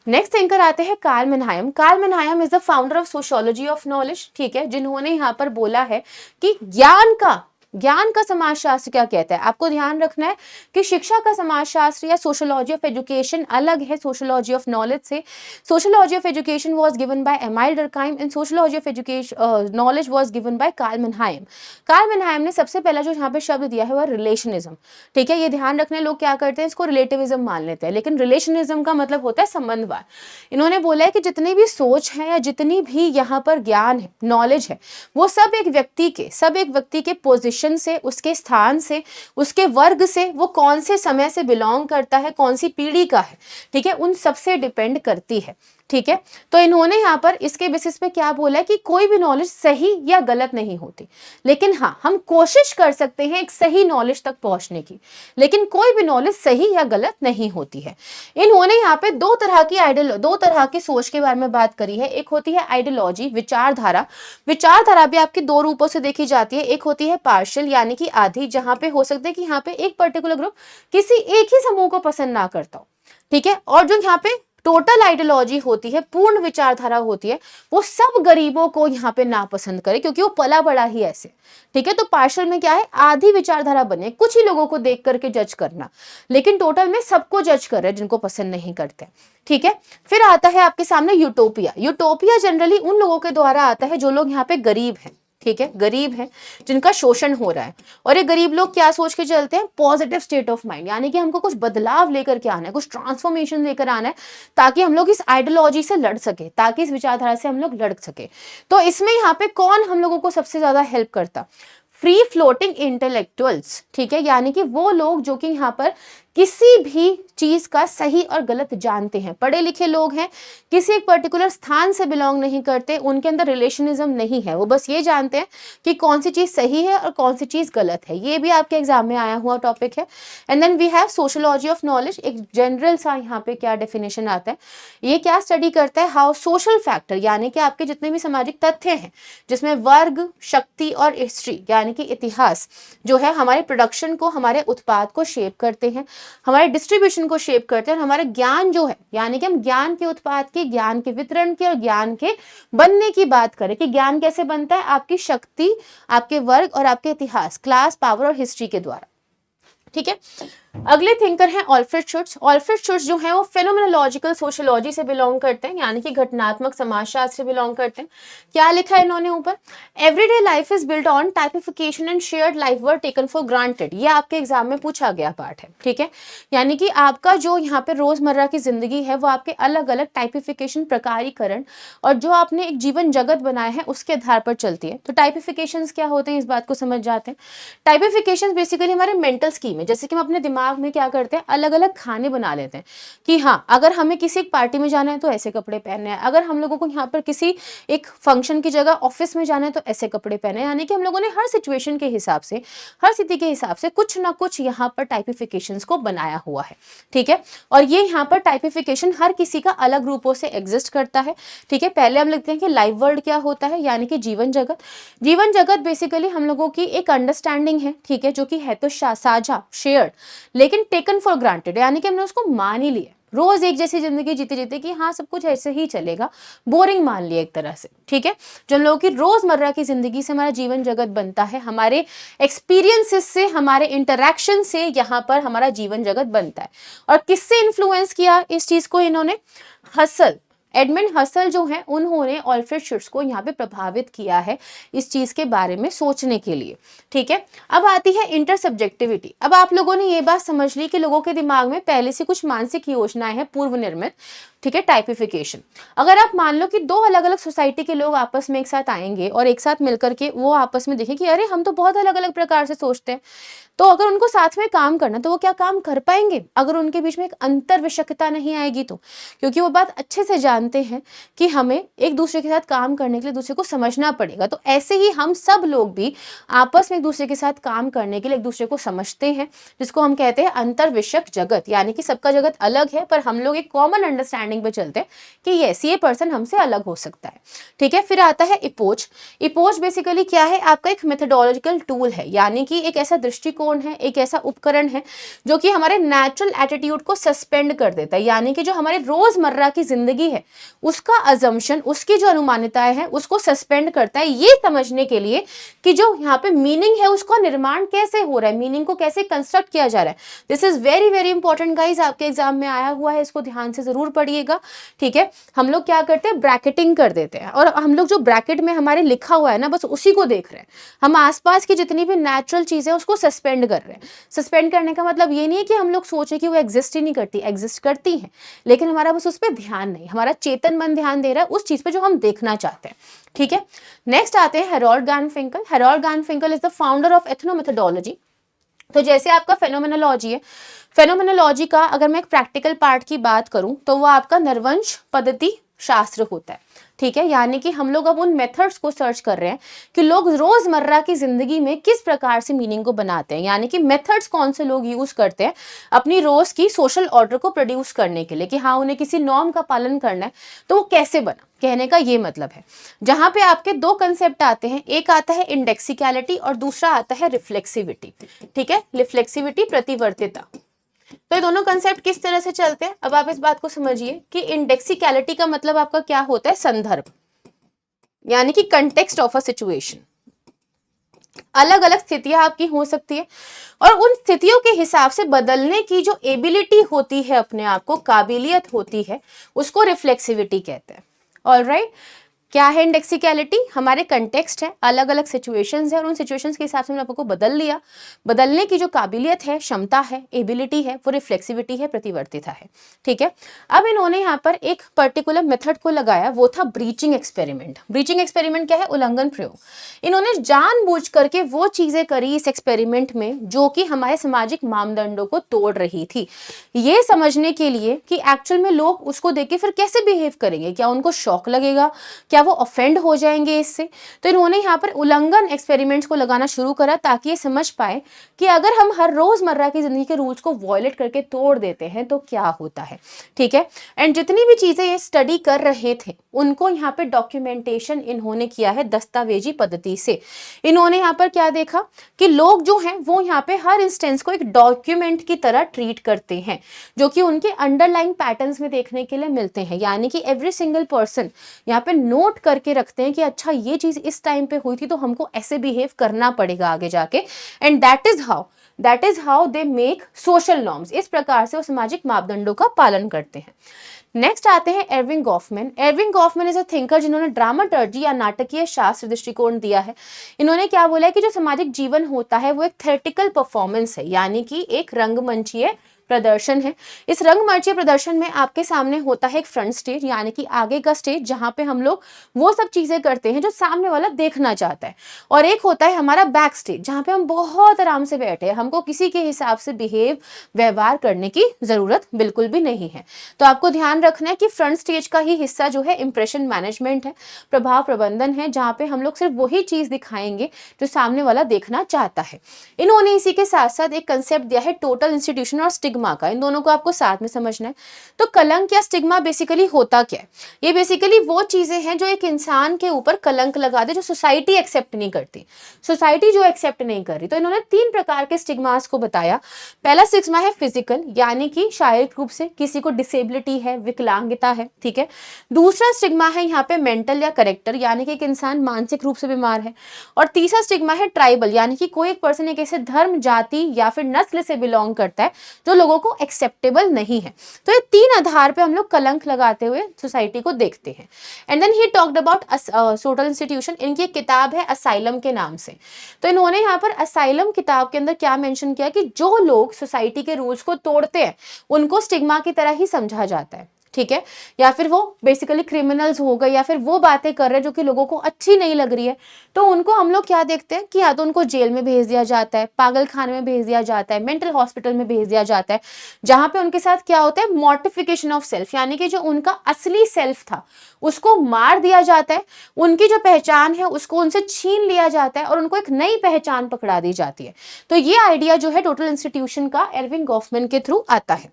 नेक्स्ट थिंकर आते हैं Karl Mannheim. Karl Mannheim is the founder of sociology of knowledge, ठीक है, जिन्होंने यहाँ पर बोला है कि ज्ञान का समाजशास्त्र क्या कहता है। आपको ध्यान रखना है कि शिक्षा का समाजशास्त्र या सोशियोलॉजी ऑफ एजुकेशन अलग है सोशियोलॉजी ऑफ नॉलेज से। Sociology of education was given by Emile Durkheim and sociology of education knowledge was given by Karl Mannheim. Karl Mannheim ने सबसे पहला जो यहाँ पे शब्द दिया है वह रिलेशनिज्म, ठीक है। ये ध्यान रखना है, लोग क्या करते हैं इसको रिलेटिविज्म मान लेते हैं, लेकिन रिलेशनिज्म का मतलब होता है संबंधवाद। इन्होंने बोला है कि जितनी भी सोच है या जितनी भी यहाँ पर ज्ञान है, नॉलेज है, वो सब एक व्यक्ति के पोजिशन से, उसके स्थान से, उसके वर्ग से, वो कौन से समय से बिलोंग करता है, कौन सी पीढ़ी का है, ठीक है, उन सबसे डिपेंड करती है, ठीक है। तो इन्होंने यहाँ पर इसके बेसिस पे क्या बोला है कि कोई भी नॉलेज सही या गलत नहीं होती, लेकिन हाँ हम कोशिश कर सकते हैं एक सही नॉलेज तक पहुंचने की, लेकिन कोई भी नॉलेज सही या गलत नहीं होती है। इन्होंने यहाँ पे दो तरह की सोच के बारे में बात करी है। एक होती है आइडियोलॉजी, विचारधारा भी आपकी 2 रूपों से देखी जाती है। एक होती है पार्शियल, यानी कि आधी, जहां पे हो सकता है कि यहाँ पे एक पर्टिकुलर ग्रुप किसी एक ही समूह को पसंद ना करता हो, ठीक है, और जो यहाँ पे टोटल आइडियोलॉजी होती है, पूर्ण विचारधारा होती है, वो सब गरीबों को यहाँ पे नापसंद करे क्योंकि वो पला बड़ा ही ऐसे, ठीक है। तो पार्शियल में क्या है, आधी विचारधारा बने, कुछ ही लोगों को देख करके जज करना, लेकिन टोटल में सबको जज कर रहे हैं जिनको पसंद नहीं करते, ठीक है। फिर आता है आपके सामने यूटोपिया जनरली उन लोगों के द्वारा आता है जो लोग यहाँ पे गरीब हैं, ठीक है, गरीब है जिनका शोषण हो रहा है, और ये गरीब लोग क्या सोच के चलते हैं, पॉजिटिव स्टेट ऑफ माइंड, यानी कि हमको कुछ बदलाव लेकर के आना है, कुछ ट्रांसफॉर्मेशन लेकर आना है, ताकि हम लोग इस आइडियोलॉजी से लड़ सके, ताकि इस विचारधारा से हम लोग लड़ सके। तो इसमें यहाँ पे कौन हम लोगों को सबसे ज्यादा हेल्प करता, फ्री फ्लोटिंग इंटेलेक्चुअल्स, ठीक है, यानी कि वो लोग जो कि यहाँ पर किसी भी चीज का सही और गलत जानते हैं, पढ़े लिखे लोग हैं, किसी एक पर्टिकुलर स्थान से बिलोंग नहीं करते, उनके अंदर रिलेशनिज्म नहीं है, वो बस ये जानते हैं कि कौन सी चीज सही है और कौन सी चीज गलत है। ये भी आपके एग्जाम में आया हुआ टॉपिक है। And then we have sociology of knowledge, एक जनरल सा यहाँ पे क्या डेफिनेशन आता है, ये क्या स्टडी करता है, हाउ सोशल फैक्टर, यानी कि आपके जितने भी सामाजिक तथ्य हैं जिसमें वर्ग, शक्ति और हिस्ट्री यानी कि इतिहास जो है हमारे प्रोडक्शन को, हमारे उत्पाद को शेप करते हैं, हमारे डिस्ट्रीब्यूशन को शेप करते हैं, और हमारा ज्ञान जो है, यानी कि हम ज्ञान के उत्पाद के, ज्ञान के वितरण के और ज्ञान के बनने की बात करें कि ज्ञान कैसे बनता है, आपकी शक्ति, आपके वर्ग और आपके इतिहास, क्लास, पावर और हिस्ट्री के द्वारा। ठीक है, अगले थिंकर हैं ऑल्फ्रेड शुट्ज। ऑल्फ्रेड शुट्ज जो है वो फेनोमेनोलॉजिकल सोशियोलॉजी से बिलोंग करते हैं, यानी कि घटनात्मक समाजशास्त्र से बिलोंग करते हैं। क्या लिखा है इन्होंने ऊपर, everyday life is built on typification and shared life were taken for granted. ये आपके एग्जाम में पूछा गया पार्ट है, ठीक है, यानी कि आपका जो यहाँ पे रोजमर्रा की जिंदगी है वो आपके अलग अलग टाइपिफिकेशन, प्रकारीकरण और जो आपने एक जीवन जगत बनाया है उसके आधार पर चलती है। तो टाइपिफिकेशंस क्या होते हैं, इस बात को समझ जाते हैं। टाइपिफिकेशंस बेसिकली हमारे मेंटल स्कीम है, जैसे कि हम अपने दिमाग में क्या करते हैं, अलग अलग खाने बना लेते हैं कि हाँ अगर हमें किसी एक पार्टी में जाना है तो ऐसे कपड़े पहनने हैं, अगर हम लोगों को यहाँ पर किसी एक फंक्शन की जगह ऑफिस में जाना है तो ऐसे कपड़े पहने, यानी कि हम लोगों ने हर सिचुएशन के हिसाब से, हर स्थिति के हिसाब से कुछ ना कुछ यहाँ पर टाइपिफिकेशंस को बनाया हुआ है, ठीक है। और ये यहाँ पर टाइपिफिकेशन हर किसी का अलग रूपों से एग्जिस्ट करता है, ठीक है। पहले हम लिखते हैं कि लाइव वर्ल्ड क्या होता है, यानी कि जीवन जगत। जीवन जगत बेसिकली हम लोगों की एक अंडरस्टैंडिंग है, ठीक है, जो कि है तो साझा, शेयर्ड, लेकिन टेकन फॉर ग्रांटेड, यानी कि हमने उसको मान ही लिया, रोज एक जैसी जिंदगी जीते जीते कि हाँ सब कुछ ऐसे ही चलेगा, बोरिंग मान लिया एक तरह से, ठीक है। जो हम लोगों की रोजमर्रा की जिंदगी से हमारा जीवन जगत बनता है, हमारे एक्सपीरियंसेस से, हमारे इंटरैक्शन से यहाँ पर हमारा जीवन जगत बनता है। और किससे इन्फ्लुएंस किया इस चीज को इन्होंने, हसल, एडमंड हसल जो है उन्होंने ऑल्फ्रेड शुट्ज को यहाँ पे प्रभावित किया है इस चीज के बारे में सोचने के लिए, ठीक है। अब आती है इंटरसब्जेक्टिविटी। अब आप लोगों ने ये बात समझ ली कि लोगों के दिमाग में पहले से कुछ मानसिक योजनाएं हैं पूर्व निर्मित, ठीक है, टाइपिफिकेशन। अगर आप मान लो कि दो अलग अलग सोसाइटी के लोग आपस में एक साथ आएंगे और एक साथ मिलकर के वो आपस में देखें कि अरे हम तो बहुत अलग अलग प्रकार से सोचते हैं, तो अगर उनको साथ में काम करना तो वो क्या काम कर पाएंगे, अगर उनके बीच में एक अंतर विषयकता नहीं आएगी तो, क्योंकि वो बात अच्छे से जानते हैं कि हमें एक दूसरे के साथ काम करने के लिए दूसरे को समझना पड़ेगा। तो ऐसे ही हम सब लोग भी आपस में एक दूसरे के साथ काम करने के लिए एक दूसरे को समझते हैं, जिसको हम कहते हैं अंतर विषयक जगत, यानी कि सबका जगत अलग है पर हम लोग एक कॉमन अंडरस्टैंडिंग पे चलते हैं कि यस ये पर्सन हमसे अलग हो सकता है, ठीक है। फिर आता है इपोज। इपोज बेसिकली क्या है, आपका एक मेथोडोलॉजिकल टूल है, यानी कि एक ऐसा दृष्टिकोण है, एक ऐसा उपकरण है जो कि हमारे नेचुरल एटीट्यूड को सस्पेंड कर देता है, यानी कि जो हमारे रोजमर्रा की जिंदगी है उसका अजम्पशन, उसकी जो अनुमानिताएं हैं उसको सस्पेंड करता है, ये समझने के लिए कि जो यहाँ पे मीनिंग है उसका निर्माण कैसे हो रहा है, मीनिंग को कैसे कंस्ट्रक्ट किया जा रहा है। This is very very important guys, आपके एग्जाम में आया हुआ है, इसको ध्यान से जरूर पढ़िएगा, ठीक है। हम लोग क्या करते हैं, ब्रैकेटिंग कर देते हैं, और हम लोग जो ब्रैकेट में हमारे लिखा हुआ है ना बस उसी को देख रहे हैं, हम आसपास की जितनी भी नेचुरल चीजें उसको सस्पेंड कर रहे हैं। सस्पेंड करने का मतलब ये नहीं है कि हम लोग सोचें कि वो एग्जिस्ट ही नहीं करती, एग्जिस्ट करती हैं, लेकिन हमारा बस उस पर ध्यान नहीं, हमारा चेतन मन ध्यान दे रहा है उस चीज पे जो हम देखना चाहते हैं, ठीक है। नेक्स्ट आते हैं Harold Garfinkel. Harold Garfinkel is the founder of ethnomethodology. तो जैसे आपका फेनोमेनोलॉजी है, फेनोमेनोलॉजी का अगर मैं एक प्रैक्टिकल पार्ट की बात करूं तो वो आपका नरवंश पद्धति शास्त्र होता है, ठीक है। यानी कि हम लोग अब उन मेथड्स को सर्च कर रहे हैं कि लोग रोजमर्रा की जिंदगी में किस प्रकार से मीनिंग को बनाते हैं, यानी कि मेथड्स कौन से लोग यूज करते हैं अपनी रोज की सोशल ऑर्डर को प्रोड्यूस करने के लिए, कि हाँ उन्हें किसी नॉर्म का पालन करना है तो वो कैसे बना, कहने का ये मतलब है। जहां पे आपके दो कंसेप्ट आते हैं, एक आता है इंडेक्सिकलिटी और दूसरा आता है रिफ्लेक्सिविटी, ठीक है, रिफ्लेक्सिविटी प्रतिवर्तिता। तो ये दोनों कंसेप्ट किस तरह से चलते हैं, अब आप इस बात को समझिए कि इंडेक्सिकलिटी का मतलब आपका क्या होता है, संदर्भ, यानी कि कंटेक्स्ट ऑफ अ सिचुएशन। अलग अलग स्थितियां आपकी हो सकती है और उन स्थितियों के हिसाब से बदलने की जो एबिलिटी होती है, अपने आप को काबिलियत होती है, उसको रिफ्लेक्सिविटी कहते हैं। ऑलराइट, क्या है इंडेक्सिकलिटी? हमारे कंटेक्स्ट है, अलग अलग सिचुएशंस है और उन सिचुएशंस के हिसाब से हमने आपको बदल लिया। बदलने की जो काबिलियत है, क्षमता है, एबिलिटी है, वो रिफ्लेक्सिविटी है, प्रतिवर्तिता है। ठीक है, अब इन्होंने यहाँ पर एक पर्टिकुलर मेथड को लगाया, वो था ब्रीचिंग एक्सपेरिमेंट। ब्रीचिंग एक्सपेरिमेंट क्या है? उल्लंघन प्रयोग। इन्होंने जानबूझ करके वो चीजें करी इस एक्सपेरिमेंट में जो कि हमारे सामाजिक मानदंडों को तोड़ रही थी, ये समझने के लिए कि एक्चुअल में लोग उसको देख के फिर कैसे बिहेव करेंगे, क्या उनको शॉक लगेगा, क्या वो ऑफेंड हो जाएंगे इससे। तो इन्होंने यहाँ पर उल्लंघन एक्सपेरिमेंट्स को लगाना शुरू करा ताकि ये समझ पाए कि अगर हम हर रोजमर्रा की जिंदगी के रूल्स को वॉयलेट करके तोड़ देते हैं तो क्या होता है। ठीक है, एंड जितनी भी चीजें ये स्टडी कर रहे थे उनको यहाँ पे डॉक्यूमेंटेशन इन्होंने किया है दस्तावेजी पद्धति से। इन्होंने यहाँ पर क्या देखा कि लोग जो हैं वो यहाँ पे हर इंस्टेंस को एक डॉक्यूमेंट की तरह ट्रीट करते हैं, जो कि उनके अंडरलाइंग पैटर्न्स में देखने के लिए मिलते हैं। यानी कि एवरी सिंगल पर्सन यहाँ पे नोट करके रखते हैं कि अच्छा ये चीज इस टाइम पे हुई थी तो हमको ऐसे बिहेव करना पड़ेगा आगे जाके, and that is how they make social norms. इस प्रकार से वो सामाजिक मापदंडों का पालन करते हैं। नेक्स्ट आते हैं Erving Goffman. Erving Goffman is a thinker जिन्होंने ड्रामाटर्जी या नाटकीय शास्त्र दृष्टिकोण दिया है। इन्होंने क्या बोला है कि जो सामाजिक जीवन होता है वो एक थेरेटिकल परफॉर्मेंस है, यानी कि एक रंगमंचीय प्रदर्शन है। इस रंगमंचीय प्रदर्शन में आपके सामने होता है एक फ्रंट स्टेज, यानी कि आगे का स्टेज जहां पे हम लोग वो सब चीजें करते हैं जो सामने वाला देखना चाहता है, और एक होता है हमारा बैक स्टेज जहां पे हम बहुत आराम से बैठे हैं, हमको किसी के हिसाब से व्यवहार करने की जरूरत बिल्कुल भी नहीं है। तो आपको ध्यान रखना है कि फ्रंट स्टेज का ही हिस्सा जो है इंप्रेशन मैनेजमेंट है, प्रभाव प्रबंधन है, जहां पे हम लोग सिर्फ वही चीज दिखाएंगे जो सामने वाला देखना चाहता है। इन्होंने इसी के साथ साथ एक कंसेप्ट दिया है टोटल इंस्टीट्यूशन और स्टिग्मा का। इन दोनों को आपको साथ में समझना है। तो कलंक या स्टिग्मा बेसिकली होता क्या है? ये बेसिकली वो चीजें हैं जो एक इंसान के ऊपर कलंक लगा दे, जो सोसाइटी एक्सेप्ट नहीं करती, सोसाइटी जो एक्सेप्ट नहीं कर रही। तो इन्होंने 3 प्रकार के स्टिग्मास को बताया। पहला स्टिग्मा है फिजिकल, यानी कि शारीरिक रूप से किसी को डिसेबिलिटी है, विकलांगता है। ठीक है, दूसरा स्टिग्मा है यहाँ पे मेंटल या करेक्टर, यानी कि एक इंसान मानसिक रूप से बीमार है। और तीसरा स्टिग्मा है ट्राइबल, यानी कि कोई एक पर्सन एक ऐसे धर्म, जाति या फिर नस्ल से बिलोंग करता है जो लोगों को एक्सेप्टेबल नहीं है। तो ये 3 आधार पे हम लोग कलंक लगाते हुए सोसाइटी को देखते हैं। And then he talked about total institution. इनकी एक किताब है असाइलम के नाम से। तो इन्होंने यहाँ पर असाइलम किताब के अंदर क्या मेंशन किया कि जो लोग सोसाइटी के रूल्स को तोड़ते हैं उनको स्टिग्मा की तरह ही समझा जाता है। ठीक है, या फिर वो बेसिकली क्रिमिनल्स हो गए, या फिर वो बातें कर रहे हैं जो कि लोगों को अच्छी नहीं लग रही है, तो उनको हम लोग क्या देखते हैं कि या तो उनको जेल में भेज दिया जाता है, पागल खाने में भेज दिया जाता है, मेंटल हॉस्पिटल में भेज दिया जाता है, जहां पे उनके साथ क्या होता है, मॉर्टिफिकेशन ऑफ सेल्फ, यानी कि जो उनका असली सेल्फ था उसको मार दिया जाता है, उनकी जो पहचान है उसको उनसे छीन लिया जाता है और उनको एक नई पहचान पकड़ा दी जाती है। तो ये आइडिया जो है टोटल इंस्टीट्यूशन का एर्विंग गॉफमैन के थ्रू आता है।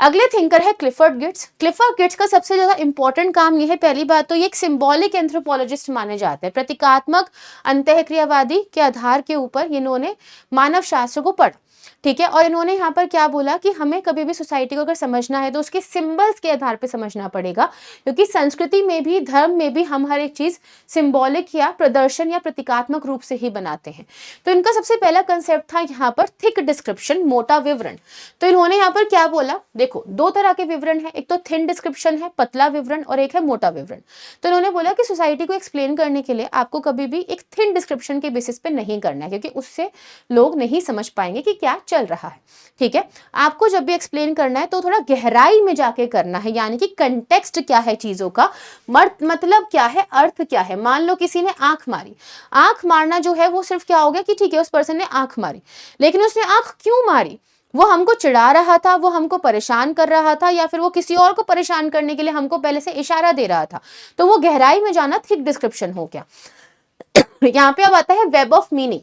अगले थिंकर है क्लिफर्ड गिट्स। क्लिफर्ड गिट्स का सबसे ज्यादा इंपॉर्टेंट काम यह है, पहली बात तो ये एक सिंबॉलिक एंथ्रोपोलॉजिस्ट माने जाते हैं। प्रतीकात्मक अंतःक्रियावादी के आधार के ऊपर इन्होंने मानव शास्त्र को पढ़ा। ठीक है, और इन्होंने यहाँ पर क्या बोला कि हमें कभी भी सोसाइटी को अगर समझना है तो उसके सिंबल्स के आधार पे समझना पड़ेगा, क्योंकि संस्कृति में भी, धर्म में भी हम हर एक चीज सिंबॉलिक या प्रदर्शन या प्रतीकात्मक रूप से ही बनाते हैं। तो इनका सबसे पहला कंसेप्ट था यहाँ पर थिक डिस्क्रिप्शन, मोटा विवरण। तो इन्होंने यहाँ पर क्या बोला, देखो 2 तरह के विवरण है, एक तो थिन डिस्क्रिप्शन है, पतला विवरण, और एक है मोटा विवरण। तो इन्होंने बोला कि सोसाइटी को एक्सप्लेन करने के लिए आपको कभी भी एक थिन डिस्क्रिप्शन के बेसिस पे नहीं करना है, क्योंकि उससे लोग नहीं समझ पाएंगे कि क्या चल रहा है। ठीक है, आपको जब भी एक्सप्लेन करना है तो थोड़ा गहराई में जाके करना है, यानी कि कंटेक्स्ट क्या है चीजों का, मतलब क्या है, अर्थ क्या है। मान लो किसी ने आंख मारी, आंख मारना जो है वो सिर्फ क्या हो गया कि ठीक है उस पर्सन ने आंख मारी, लेकिन उसने आंख क्यों मारी? वो हमको चिढ़ा रहा था, वो हमको परेशान कर रहा था, या फिर वो किसी और को परेशान करने के लिए हमको पहले से इशारा दे रहा था। तो वो गहराई में जाना थिक डिस्क्रिप्शन हो गया। यहाँ पे अब आता है वेब ऑफ मीनिंग।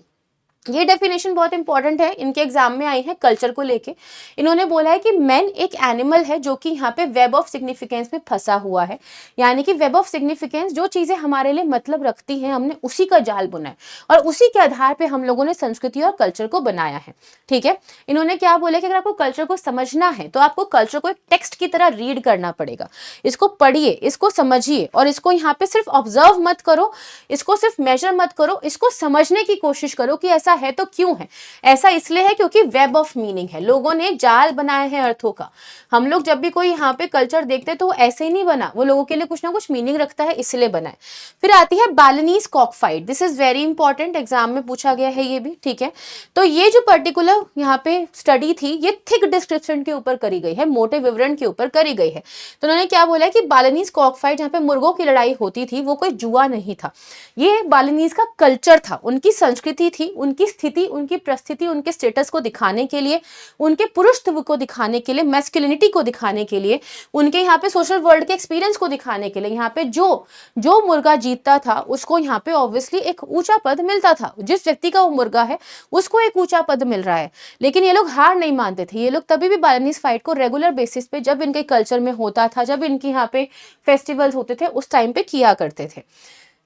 ये डेफिनेशन बहुत इंपॉर्टेंट है, इनके एग्जाम में आई है कल्चर को लेके। इन्होंने बोला है कि मैन एक एनिमल है जो कि यहाँ पे वेब ऑफ सिग्निफिकेंस में फंसा हुआ है, यानी कि वेब ऑफ सिग्निफिकेंस, जो चीजें हमारे लिए मतलब रखती हैं हमने उसी का जाल बुना है और उसी के आधार पे हम लोगों ने संस्कृति और कल्चर को बनाया है। ठीक है, इन्होंने क्या बोला कि अगर आपको कल्चर को समझना है तो आपको कल्चर को एक टेक्स्ट की तरह रीड करना पड़ेगा। इसको पढ़िए, इसको समझिए, और इसको यहाँ पे सिर्फ ऑब्जर्व मत करो, इसको सिर्फ मेजर मत करो, इसको समझने की कोशिश करो कि ऐसा ऐसा है तो क्यों है? ऐसा इसलिए है क्योंकि वेब ऑफ मीनिंग है, लोगों ने जाल बनाए हैं अर्थों का। हम लोग जब भी कोई यहाँ पे कल्चर देखते हैं तो वो ऐसे ही नहीं बना, वो लोगों के लिए कुछ ना कुछ मीनिंग रखता है, इसलिए बना है। फिर आती है Balinese cockfight, this is very important, exam में पूछा गया है ये भी, ठीक है। तो ये जो पर्टिकुलर यहाँ पे स्टडी थी ये थिक डिस्क्रिप्शन के ऊपर करी गई है, मोटे विवरण के ऊपर करी गई है। तो उन्होंने क्या बोला है कि बालिनीज कॉकफाइट जहाँ पे मुर्गों की लड़ाई होती थी वो कोई जुआ नहीं था, ये बालिनीज का कल्चर था, उनकी संस्कृति थी, उनकी स्थिति, उनकी परिस्थिति, उनके स्टेटस को दिखाने के लिए, उनके पुरुषत्व को दिखाने के लिए, मैस्कुलिनिटी को दिखाने के लिए, उनके यहाँ पे सोशल वर्ल्ड के एक्सपीरियंस को दिखाने के लिए। यहाँ पे जो मुर्गा जीतता था उसको यहाँ पे ऑब्वियसली एक ऊंचा पद मिलता था, जिस व्यक्ति का वो मुर्गा है उसको एक ऊंचा पद मिल रहा है। लेकिन ये लोग हार नहीं मानते थे, ये लोग तभी भी बालिनीज फाइट को रेगुलर बेसिस पे जब इनके कल्चर में होता था, जब इनके यहाँ पे फेस्टिवल्स होते थे उस टाइम पे किया करते थे।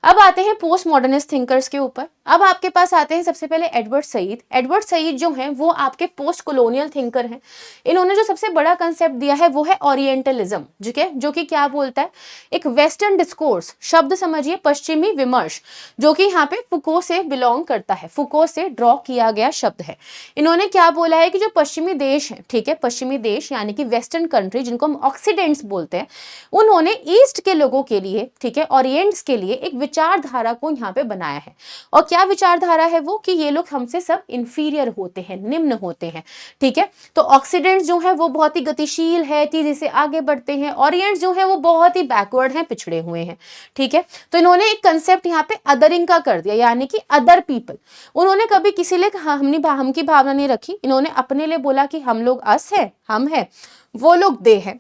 अब आते हैं पोस्ट मॉडर्निस्ट थिंकर्स के ऊपर। अब आपके पास आते हैं सबसे पहले एडवर्ड सईद। एडवर्ड सईद जो हैं वो आपके पोस्ट कॉलोनियल थिंकर हैं। इन्होंने जो सबसे बड़ा कंसेप्ट दिया है वो है ओरिएंटलिज्म, ठीक है, जो कि क्या बोलता है, एक वेस्टर्न डिस्कोर्स, शब्द समझिए पश्चिमी विमर्श, जो कि यहाँ पे फुको से बिलोंग करता है, फुको से ड्रॉ किया गया शब्द है। इन्होंने क्या बोला है कि जो पश्चिमी देश है, ठीक है, पश्चिमी देश यानी कि वेस्टर्न कंट्री जिनको हम ऑक्सीडेंट्स बोलते हैं, उन्होंने ईस्ट के लोगों के लिए, ठीक है, ओरिएंट्स के लिए एक विचारधारा को यहाँ पे बनाया है। और क्या विचारधारा है वो, कि ये लोग हमसे सब इंफीरियर होते हैं, निम्न होते हैं, ठीक है। तो ऑक्सीडेंट्स जो है वो बहुत ही गतिशील है, तेजी से आगे बढ़ते हैं, ओरिएंट्स जो है वो बहुत ही बैकवर्ड हैं, पिछड़े हुए हैं, ठीक है। तो इन्होंने एक कंसेप्ट यहाँ पे अदरिंग का कर दिया, यानी कि अदर पीपल। उन्होंने कभी किसी लिए हम की भावना नहीं रखी, इन्होंने अपने लिए बोला कि हम लोग अस है, हम है, वो लोग दे है,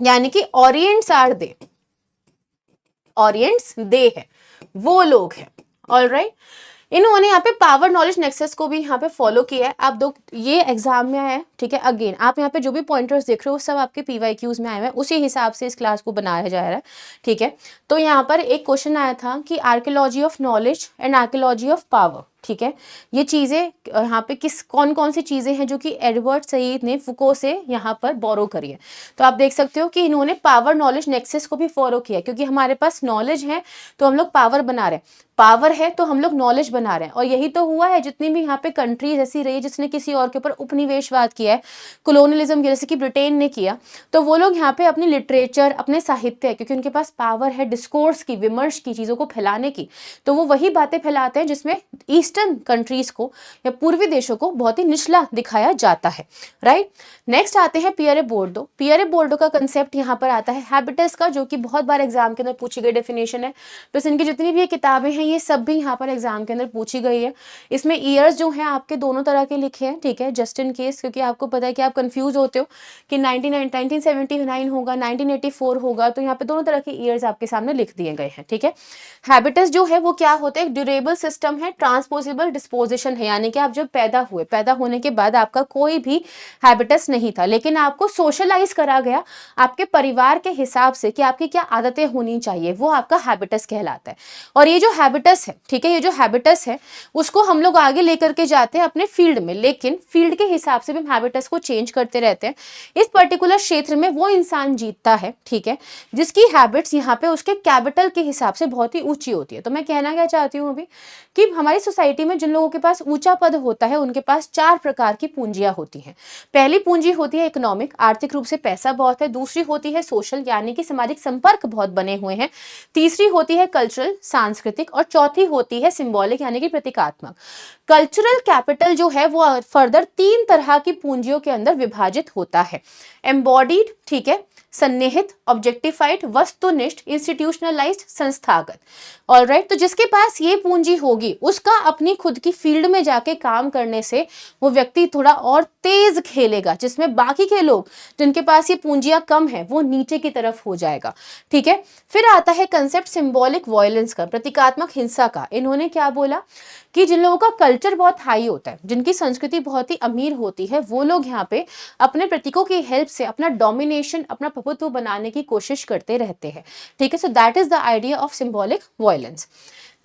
यानी कि ओरिएंट्स आर दे, ओरिएंट्स दे है, वो लोग हैं, ऑलराइट। इन्होंने यहाँ पे पावर नॉलेज नेक्सस को भी यहाँ पे फॉलो किया है। आप दो ये एग्जाम में आया है, ठीक है। अगेन आप यहाँ पे जो भी पॉइंटर्स देख रहे हो सब आपके PYQs में आए हुए हैं, उसी हिसाब से इस क्लास को बनाया जा रहा है, ठीक है। तो यहाँ पर एक क्वेश्चन आया था कि archaeology of knowledge and archaeology of power, ठीक है, ये चीज़ें यहाँ पे कौन कौन सी चीज़ें हैं जो कि एडवर्ड सईद ने फुको से यहाँ पर बोरो करी है। तो आप देख सकते हो कि इन्होंने पावर नॉलेज नेक्सस को भी फॉलो किया, क्योंकि हमारे पास नॉलेज है तो हम लोग पावर बना रहे हैं, पावर है तो हम लोग नॉलेज बना रहे हैं। और यही तो हुआ है, जितनी भी यहाँ पे कंट्रीज ऐसी रही जिसने किसी और के ऊपर उपनिवेशवाद किया है, कोलोनियलिज्म किया, जैसे कि ब्रिटेन ने किया, तो वो लोग यहाँ पे अपनी लिटरेचर, अपने साहित्य, क्योंकि उनके पास पावर है डिस्कोर्स की, विमर्श की, चीज़ों को फैलाने की, तो वो वही बातें फैलाते हैं जिसमें ईस्टर्न कंट्रीज को या पूर्वी देशों को बहुत ही निचला दिखाया जाता है, राइट। नेक्स्ट आते हैं पियरे बोर्डो। पियरे बोर्डो का कंसेप्ट यहाँ पर आता है हैबिटस का, जो कि बहुत बार एग्जाम के अंदर पूछी गई डेफिनेशन है। प्लस इनकी जितनी भी किताबें हैं ये सब भी यहाँ पर एग्जाम के अंदर पूछी गई है। इसमें ईयर्स जो हैं आपके दोनों तरह के लिखे हैं, ठीक है, जस्ट इन केस, क्योंकि आपको पता है कि आप कंफ्यूज होते हो कि 1979 होगा, 1984 होगा, तो यहाँ पे दोनों तरह के ईयर्स आपके सामने लिख दिए गए हैं, ठीक है। हैबिटस जो है वो क्या होता है, एक ड्यूरेबल सिस्टम है, ट्रांसपोजेबल डिस्पोजिशन है, यानी कि आप जब पैदा होने के बाद आपका कोई भी हैबिटस नहीं था, लेकिन आपको सोशलाइज करा गया आपके परिवार के हिसाब से कि आपकी क्या आदतें होनी चाहिए, वो आपका हैबिटस कहलाता है। और ये जो हैबिटस है, ठीक है, ये जो हैबिटस है उसको हम लोग आगे लेकर के जाते हैं अपने फील्ड में, लेकिन फील्ड के हिसाब से भी हम हैबिटस को चेंज करते रहते हैं। इस पर्टिकुलर क्षेत्र में वो इंसान जीतता है, ठीक है, जिसकी हैबिट्स यहाँ पे उसके कैपिटल के हिसाब से बहुत ही ऊंची होती है। तो मैं कहना क्या चाहती हूँ अभी कि हमारी सोसाइटी में जिन लोगों के पास ऊंचा पद होता है उनके पास 4 प्रकार की पूंजियां होती हैं। पहली पूंजी होती है इकोनॉमिक, आर्थिक रूप से पैसा बहुत है। दूसरी होती है सोशल, यानी कि सामाजिक संपर्क बहुत बने हुए हैं। तीसरी होती है कल्चरल, सांस्कृतिक, और चौथी होती है सिंबॉलिक, यानी कि प्रतीकात्मक। कल्चरल कैपिटल जो है वो फर्दर 3 तरह की पूंजियों के अंदर विभाजित होता है, एम्बॉडीड, ठीक है, सन्निहित, ऑब्जेक्टिफाइड, वस्तुनिष्ठ, इंस्टीट्यूशनलाइज्ड, संस्थागत, ऑलराइट। तो जिसके पास ये पूंजी होगी उसका अपनी खुद की फील्ड में जाके काम करने से वो व्यक्ति थोड़ा और तेज खेलेगा, जिसमें बाकी के लोग जिनके पास ये पूंजियां कम है वो नीचे की तरफ हो जाएगा, ठीक है। फिर आता है कंसेप्ट सिंबॉलिक वायलेंस का, प्रतीकात्मक हिंसा का। इन्होंने क्या बोला कि जिन लोगों का कल्चर बहुत हाई होता है, जिनकी संस्कृति बहुत ही अमीर होती है, वो लोग यहाँ पे अपने प्रतीकों की हेल्प से अपना डोमिनेशन, अपना प्रभुत्व बनाने की कोशिश करते रहते हैं, ठीक है। So that is the idea of symbolic violence.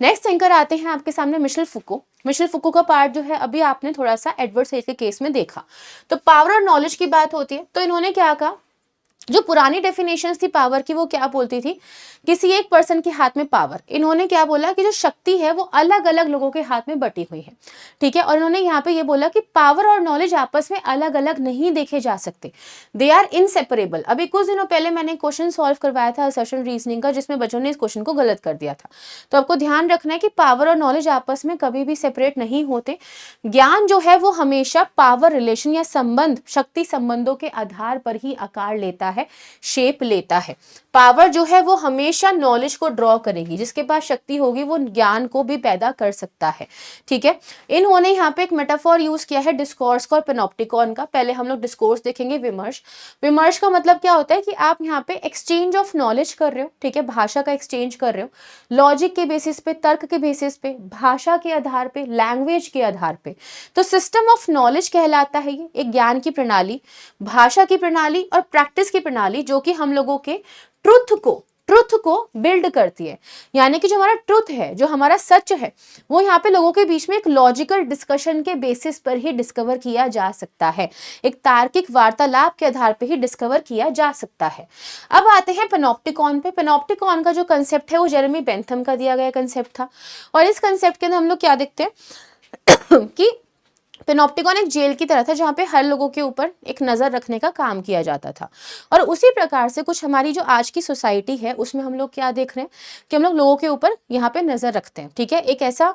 Next thinker आते हैं आपके सामने मिशेल फुको। मिशेल फुको का पार्ट जो है अभी आपने थोड़ा सा एडवर्ड सईद के केस में देखा। तो पावर और नॉलेज की बात होती है, तो इन्होंने क्या कहा जो पुरानी डेफिनेशंस थी पावर की वो क्या बोलती थी, किसी एक पर्सन के हाथ में पावर। इन्होंने क्या बोला कि जो शक्ति है वो अलग अलग लोगों के हाथ में बटी हुई है, ठीक है। और इन्होंने यहाँ पे ये बोला कि पावर और नॉलेज आपस में अलग अलग नहीं देखे जा सकते, दे आर इनसेपरेबल। अभी कुछ दिनों पहले मैंने क्वेश्चन सॉल्व करवाया था असर्शन रीजनिंग का, जिसमें बच्चों ने इस क्वेश्चन को गलत कर दिया था। तो आपको ध्यान रखना है कि पावर और नॉलेज आपस में कभी भी सेपरेट नहीं होते। ज्ञान जो है वो हमेशा पावर रिलेशन या संबंध, शक्ति संबंधों के आधार पर ही आकार लेता है, शेप लेता है। पावर जो है वो हमेशा नॉलेज को ड्रॉ करेगी, जिसके पास शक्ति होगी वो ज्ञान को भी पैदा कर सकता है, ठीक है। इन्होंने यहाँ पे एक मेटाफॉर यूज किया है डिस्कोर्स का और पेनोप्टिकॉन का। पहले हम लोग डिस्कोर्स देखेंगे, विमर्श। विमर्श का मतलब क्या होता है कि आप यहाँ पे एक्सचेंज ऑफ नॉलेज कर रहे हो, ठीक है, भाषा का एक्सचेंज कर रहे हो, लॉजिक के बेसिस पे, तर्क के बेसिस पे, भाषा के आधार पे, लैंग्वेज के आधार पे। तो सिस्टम ऑफ नॉलेज कहलाता है ये, एक ज्ञान की प्रणाली, भाषा की प्रणाली और प्रैक्टिस की प्रणाली, जो कि हम लोगों के ट्रुथ को बिल्ड करती है। यानी कि जो हमारा ट्रुथ है, जो हमारा सच है, वो यहाँ पे लोगों के बीच में एक लॉजिकल डिस्कशन के बेसिस पर ही डिस्कवर किया जा सकता है, एक तार्किक वार्तालाप के आधार पे ही डिस्कवर किया जा सकता है। अब आते हैं पेनोप्टिकॉन पे। पेनोप्टिकॉन का जो कंसेप्ट है वो जेरेमी बेंथम का दिया गया कंसेप्ट था। और इस कंसेप्ट के अंदर हम लोग क्या देखते हैं कि पेनोप्टिकॉन एक जेल की तरह था, जहाँ पे हर लोगों के ऊपर एक नज़र रखने का काम किया जाता था। और उसी प्रकार से कुछ हमारी जो आज की सोसाइटी है उसमें हम लोग क्या देख रहे हैं कि हम लोग लोगों के ऊपर यहाँ पे नज़र रखते हैं, ठीक है। एक ऐसा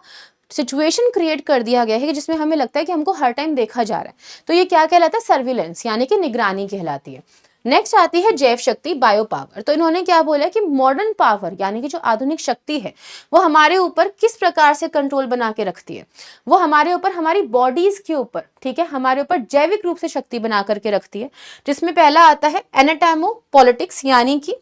सिचुएशन क्रिएट कर दिया गया है कि जिसमें हमें लगता है कि हमको हर टाइम देखा जा रहा है। तो ये क्या कहलाता है, सर्विलेंस, यानी कि निगरानी कहलाती है। नेक्स्ट आती है जैव शक्ति, बायो पावर। तो इन्होंने क्या बोला कि मॉडर्न पावर यानी कि जो आधुनिक शक्ति है वो हमारे ऊपर किस प्रकार से कंट्रोल बना के रखती है, वो हमारे ऊपर, हमारी बॉडीज के ऊपर, ठीक है, हमारे ऊपर जैविक रूप से शक्ति बना करके रखती है। जिसमें पहला आता है एनाटोमो पॉलिटिक्स, यानी कि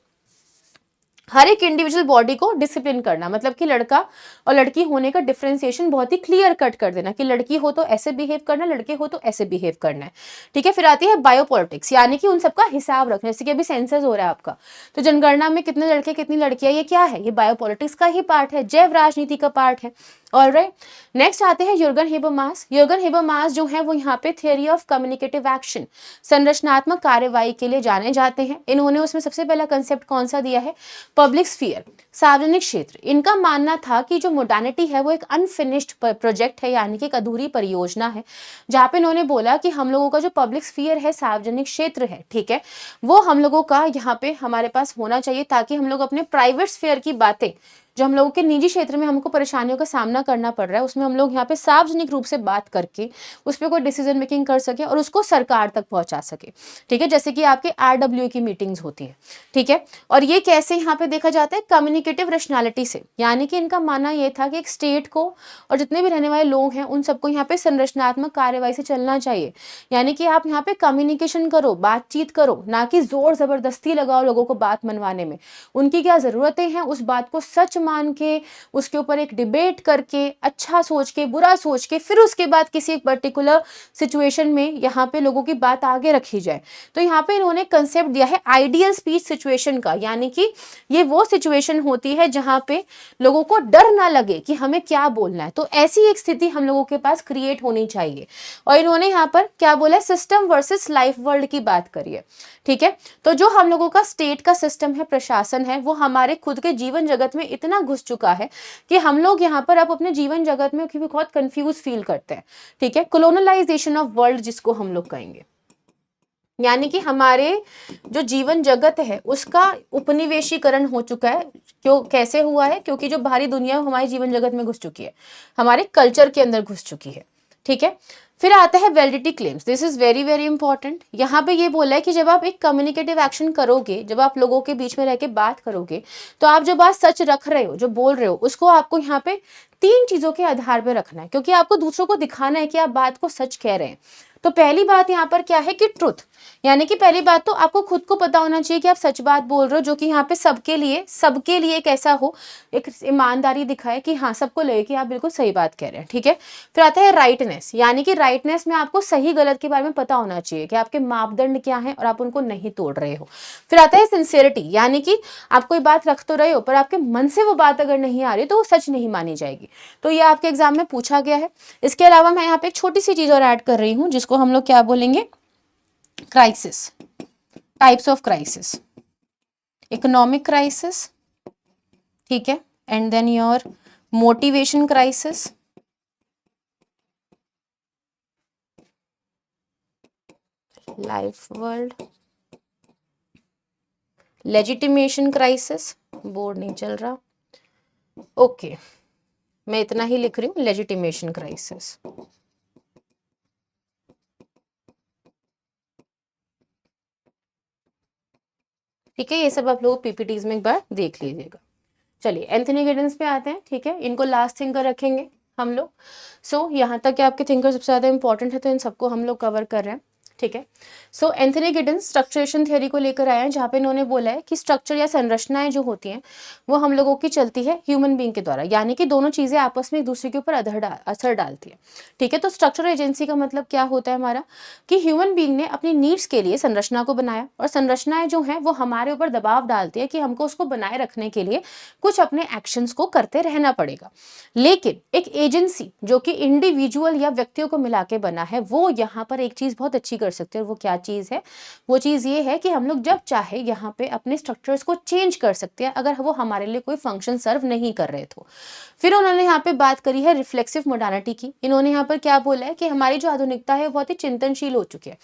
हर एक इंडिविजुअल बॉडी को डिसिप्लिन करना, मतलब कि लड़का और लड़की होने का डिफरेंशिएशन बहुत ही क्लियर कट कर देना कि लड़की हो तो ऐसे बिहेव करना, लड़के हो तो ऐसे बिहेव करना है, ठीक है। फिर आती है बायोपॉलिटिक्स, यानी कि उन सबका हिसाब रखना, जैसे कि अभी सेंसस हो रहा है आपका, तो जनगणना में कितने लड़के कितनी लड़कियां, ये क्या है, ये बायोपॉलिटिक्स का ही पार्ट है, जैव राजनीति का पार्ट है। ऑलराइट, नेक्स्ट आते हैं युर्गन हेबरमास। युर्गन हेबरमास जो है वो यहाँ पे थियरी ऑफ कम्युनिकेटिव एक्शन, संरचनात्मक कार्यवाही के लिए जाने जाते हैं। इन्होंने उसमें सबसे पहला कंसेप्ट कौन सा दिया है, पब्लिक स्फीयर, सार्वजनिक क्षेत्र। इनका मानना था कि जो मोडर्निटी है वो एक अनफिनिश्ड प्रोजेक्ट है, यानी कि एक अधूरी परियोजना है, जहाँ पे इन्होंने बोला कि हम लोगों का जो पब्लिक स्फीयर है, सार्वजनिक क्षेत्र है, ठीक है, वो हम लोगों का यहाँ पे हमारे पास होना चाहिए, ताकि हम लोग अपने प्राइवेट स्फीयर की बातें, जो हम लोगों के निजी क्षेत्र में हमको परेशानियों का सामना करना पड़ रहा है, उसमें हम लोग यहाँ पे सार्वजनिक रूप से बात करके उस पर कोई डिसीजन मेकिंग कर सके और उसको सरकार तक पहुंचा सके, ठीक है। जैसे कि आपके RWA की मीटिंग्स होती है, ठीक है। और ये कैसे यहाँ पे देखा जाता है, कम्युनिकेटिव रैशनैलिटी से, यानी कि इनका मानना ये था कि एक स्टेट को और जितने भी रहने वाले लोग हैं उन सबको यहाँ पे संरचनात्मक कार्यवाही से चलना चाहिए। यानी कि आप यहाँ पे कम्युनिकेशन करो, बातचीत करो, ना कि जोर जबरदस्ती लगाओ लोगों को बात मनवाने में। उनकी क्या जरूरतें हैं उस बात को सच मान के, उसके ऊपर एक डिबेट करके, अच्छा सोच के, बुरा सोच के, फिर उसके बाद किसी एक पर्टिकुलर सिचुएशन में यहाँ पे लोगों की बात आगे रखी जाए। तो यहाँ पे इन्होंने कंसेप्ट दिया है आइडियल स्पीच सिचुएशन का, यानी कि ये वो सिचुएशन होती है जहाँ पे लोगों को डर ना लगे कि हमें क्या बोलना है। तो ऐसी एक स्थिति हम लोगों के पास क्रिएट होनी चाहिए। और इन्होंने यहाँ पर क्या बोला, सिस्टम वर्सेस लाइफ वर्ल्ड की बात करी है, ठीक है। तो जो हम लोगों का स्टेट का सिस्टम है, प्रशासन है, वो हमारे खुद के जीवन जगत में इतना घुस चुका है कि हम लोग यहाँ पर अब अपने जीवन जगत में बहुत कंफ्यूज फील करते हैं, ठीक है। कोलोनलाइजेशन ऑफ वर्ल्ड जिसको हम लोग कहेंगे, यानी कि हमारे जो जीवन जगत है उसका उपनिवेशीकरण हो चुका है। क्यों, कैसे हुआ है, क्योंकि जो बाहरी दुनिया हमारे जीवन जगत में घुस चुकी है, हमारे कल्चर के अंदर घुस चुकी है, ठीक है। फिर आता है validity claims, this is very very important. यहाँ पे ये बोला है कि जब आप एक कम्युनिकेटिव एक्शन करोगे, जब आप लोगों के बीच में रह के बात करोगे, तो आप जो बात सच रख रहे हो, जो बोल रहे हो, उसको आपको यहाँ पे 3 चीजों के आधार पे रखना है, क्योंकि आपको दूसरों को दिखाना है कि आप बात को सच कह रहे हैं। तो पहली बात यहाँ पर क्या है कि ट्रुथ, यानी कि पहली बात तो आपको खुद को पता होना चाहिए कि आप सच बात बोल रहे हो, जो कि यहाँ पे सबके लिए एक ऐसा हो, एक ईमानदारी दिखाए कि हाँ सबको लगे कि आप बिल्कुल सही बात कह रहे हैं, ठीक है। फिर आता है राइटनेस, यानी कि राइटनेस में आपको सही गलत के बारे में पता होना चाहिए कि आपके मापदंड क्या हैं और आप उनको नहीं तोड़ रहे हो। फिर आता है सिंसियरिटी, यानी कि आप कोई बात रख तो रहे हो पर आपके मन से वो बात अगर नहीं आ रही तो वो सच नहीं मानी जाएगी। तो ये आपके एग्जाम में पूछा गया है। इसके अलावा मैं यहाँ पे एक छोटी सी चीज और ऐड कर रही हूँ जिसको हम लोग क्या बोलेंगे, crisis, types of crisis, economic crisis, ठीक है, and then your motivation crisis, life world, legitimation crisis, board नहीं चल रहा, ओके मैं इतना ही लिख रही हूँ, लेजिटिमेशन क्राइसिस। ठीक है, ये सब आप लोग पीपीटीज में एक बार देख लीजिएगा। चलिए एंथनी गिडेंस पे आते हैं, ठीक है, इनको लास्ट थिंकर रखेंगे हम लोग। सो यहाँ तक कि आपके थिंकर सबसे ज़्यादा इंपॉर्टेंट है, तो इन सबको हम लोग कवर कर रहे हैं, ठीक है। सो एंथनी गिडेंस स्ट्रक्चरेशन थ्योरी को लेकर आए हैं, जहाँ पे इन्होंने बोला है कि स्ट्रक्चर या संरचनाएं जो होती हैं वो हम लोगों की चलती है ह्यूमन बीइंग के द्वारा, यानी कि दोनों चीज़ें आपस में एक दूसरे के ऊपर असर डालती है, ठीक है। तो स्ट्रक्चरल एजेंसी का मतलब क्या होता है हमारा, कि ह्यूमन बीइंग ने अपनी नीड्स के लिए संरचना को बनाया, और संरचनाएं जो हैं वो हमारे ऊपर दबाव डालती है कि हमको उसको बनाए रखने के लिए कुछ अपने एक्शंस को करते रहना पड़ेगा। लेकिन एक एजेंसी जो कि इंडिविजुअल या व्यक्तियों को मिला के बना है, वो यहाँ पर एक चीज़ बहुत अच्छी कर सकते हैं। वो क्या चीज़ है, वो चीज़ ये है कि हम लोग जब चाहे यहाँ पे अपने स्ट्रक्चर्स को चेंज कर सकते हैं, अगर वो हमारे लिए कोई फंक्शन सर्व नहीं कर रहे तो। फिर उन्होंने यहाँ पे बात करी है रिफ्लेक्सिव मोडालिटी की। इन्होंने यहाँ पर क्या बोला है कि हमारी जो आधुनिकता है वो बहुत ही चिंतनशील हो चुकी है,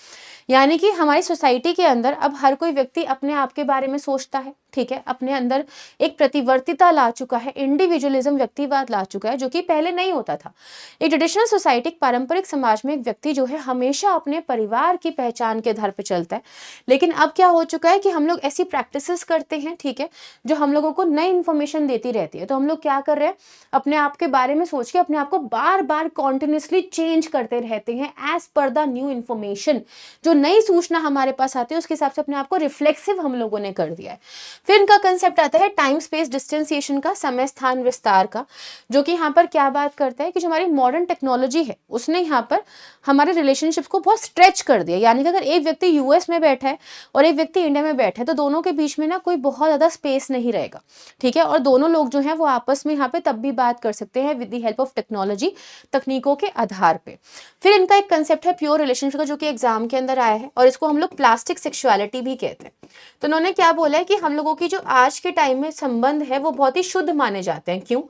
यानी कि हमारी सोसाइटी के अंदर अब हर कोई व्यक्ति अपने आप के बारे में सोचता है, ठीक है, अपने अंदर एक प्रतिवर्तिता ला चुका है, इंडिविजुअलिज्म, व्यक्तिवाद ला चुका है, जो कि पहले नहीं होता था। एक ट्रेडिशनल सोसाइटी, पारंपरिक समाज में एक व्यक्ति जो है हमेशा अपने परिवार की पहचान के आधार पर चलता है, लेकिन अब क्या हो चुका है कि हम लोग ऐसी प्रैक्टिसेस करते हैं, ठीक है, जो हम लोगों को नई इंफॉर्मेशन देती रहती है। तो हम लोग क्या कर रहे हैं, अपने आप के बारे में सोच के अपने आप को बार बार कॉन्टिन्यूसली चेंज करते रहते हैं as per the new information. जो नई सूचना हमारे पास आती है उसके हिसाब से अपने आप को रिफ्लेक्सिव हम लोगों ने कर दिया है। फिर इनका कंसेप्ट आता है टाइम स्पेस डिस्टेंसिएशन का, समय स्थान विस्तार का, जो कि यहाँ पर क्या बात करता है कि जो हमारी मॉडर्न टेक्नोलॉजी है उसने यहाँ पर हमारे रिलेशनशिप्स को बहुत स्ट्रेच कर दिया। यानी कि अगर एक व्यक्ति यूएस में बैठा है और एक व्यक्ति इंडिया में बैठा है, तो दोनों के बीच में ना कोई बहुत ज़्यादा स्पेस नहीं रहेगा, ठीक है, और दोनों लोग जो हैं वो आपस में यहाँ पे तब भी बात कर सकते हैं with the help of technology, तकनीकों के आधार पे। फिर इनका एक कंसेप्ट है प्योर रिलेशनशिप का, जो कि एग्जाम के अंदर आया है, और इसको हम लोग प्लास्टिक सेक्सुअलिटी भी कहते हैं। तो उन्होंने क्या बोला है कि हम लोगों की जो आज के टाइम में संबंध है वो बहुत ही शुद्ध माने जाते हैं। क्यों?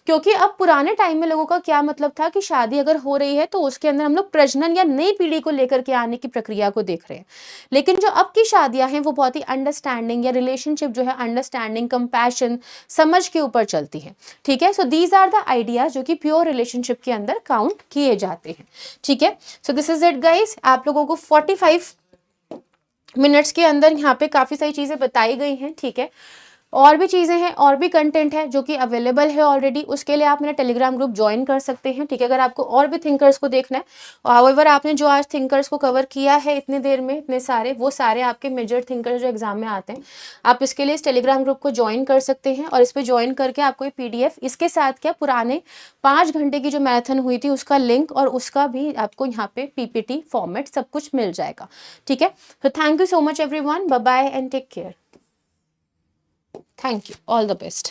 क्योंकि अब पुराने टाइम में लोगों का क्या मतलब था कि शादी अगर हो रही है तो उसके अंदर हम लोग प्रजनन या नई पीढ़ी को लेकर के आने की प्रक्रिया को देख रहे हैं, लेकिन जो अब की शादियां हैं वो बहुत ही अंडरस्टैंडिंग या रिलेशनशिप जो है अंडरस्टैंडिंग, कंपैशन, समझ के ऊपर चलती है, ठीक है। So these are the ideas जो कि प्योर रिलेशनशिप के अंदर काउंट किए जाते हैं, ठीक है। So this is it guys, आप लोगों को 45 मिनट्स के अंदर यहाँ पे काफ़ी सारी चीज़ें बताई गई हैं, ठीक है। और भी चीज़ें हैं, और भी कंटेंट है जो कि अवेलेबल है ऑलरेडी, उसके लिए आप मेरा टेलीग्राम ग्रुप ज्वाइन कर सकते हैं, ठीक है, अगर आपको और भी थिंकर्स को देखना है। हाउएवर आपने जो आज थिंकर्स को कवर किया है इतनी देर में, इतने सारे, वो सारे आपके मेजर थिंकर्स जो एग्जाम में आते हैं, आप इसके लिए इस टेलीग्राम ग्रुप को ज्वाइन कर सकते हैं, और इस पर ज्वाइन करके आपको PDF, इसके साथ क्या पुराने 5 घंटे की जो मैराथन हुई थी उसका लिंक और उसका भी आपको यहाँ पे PPT फॉर्मेट सब कुछ मिल जाएगा, ठीक है। तो thank you so much everyone, bye bye and take care. Thank you. All the best.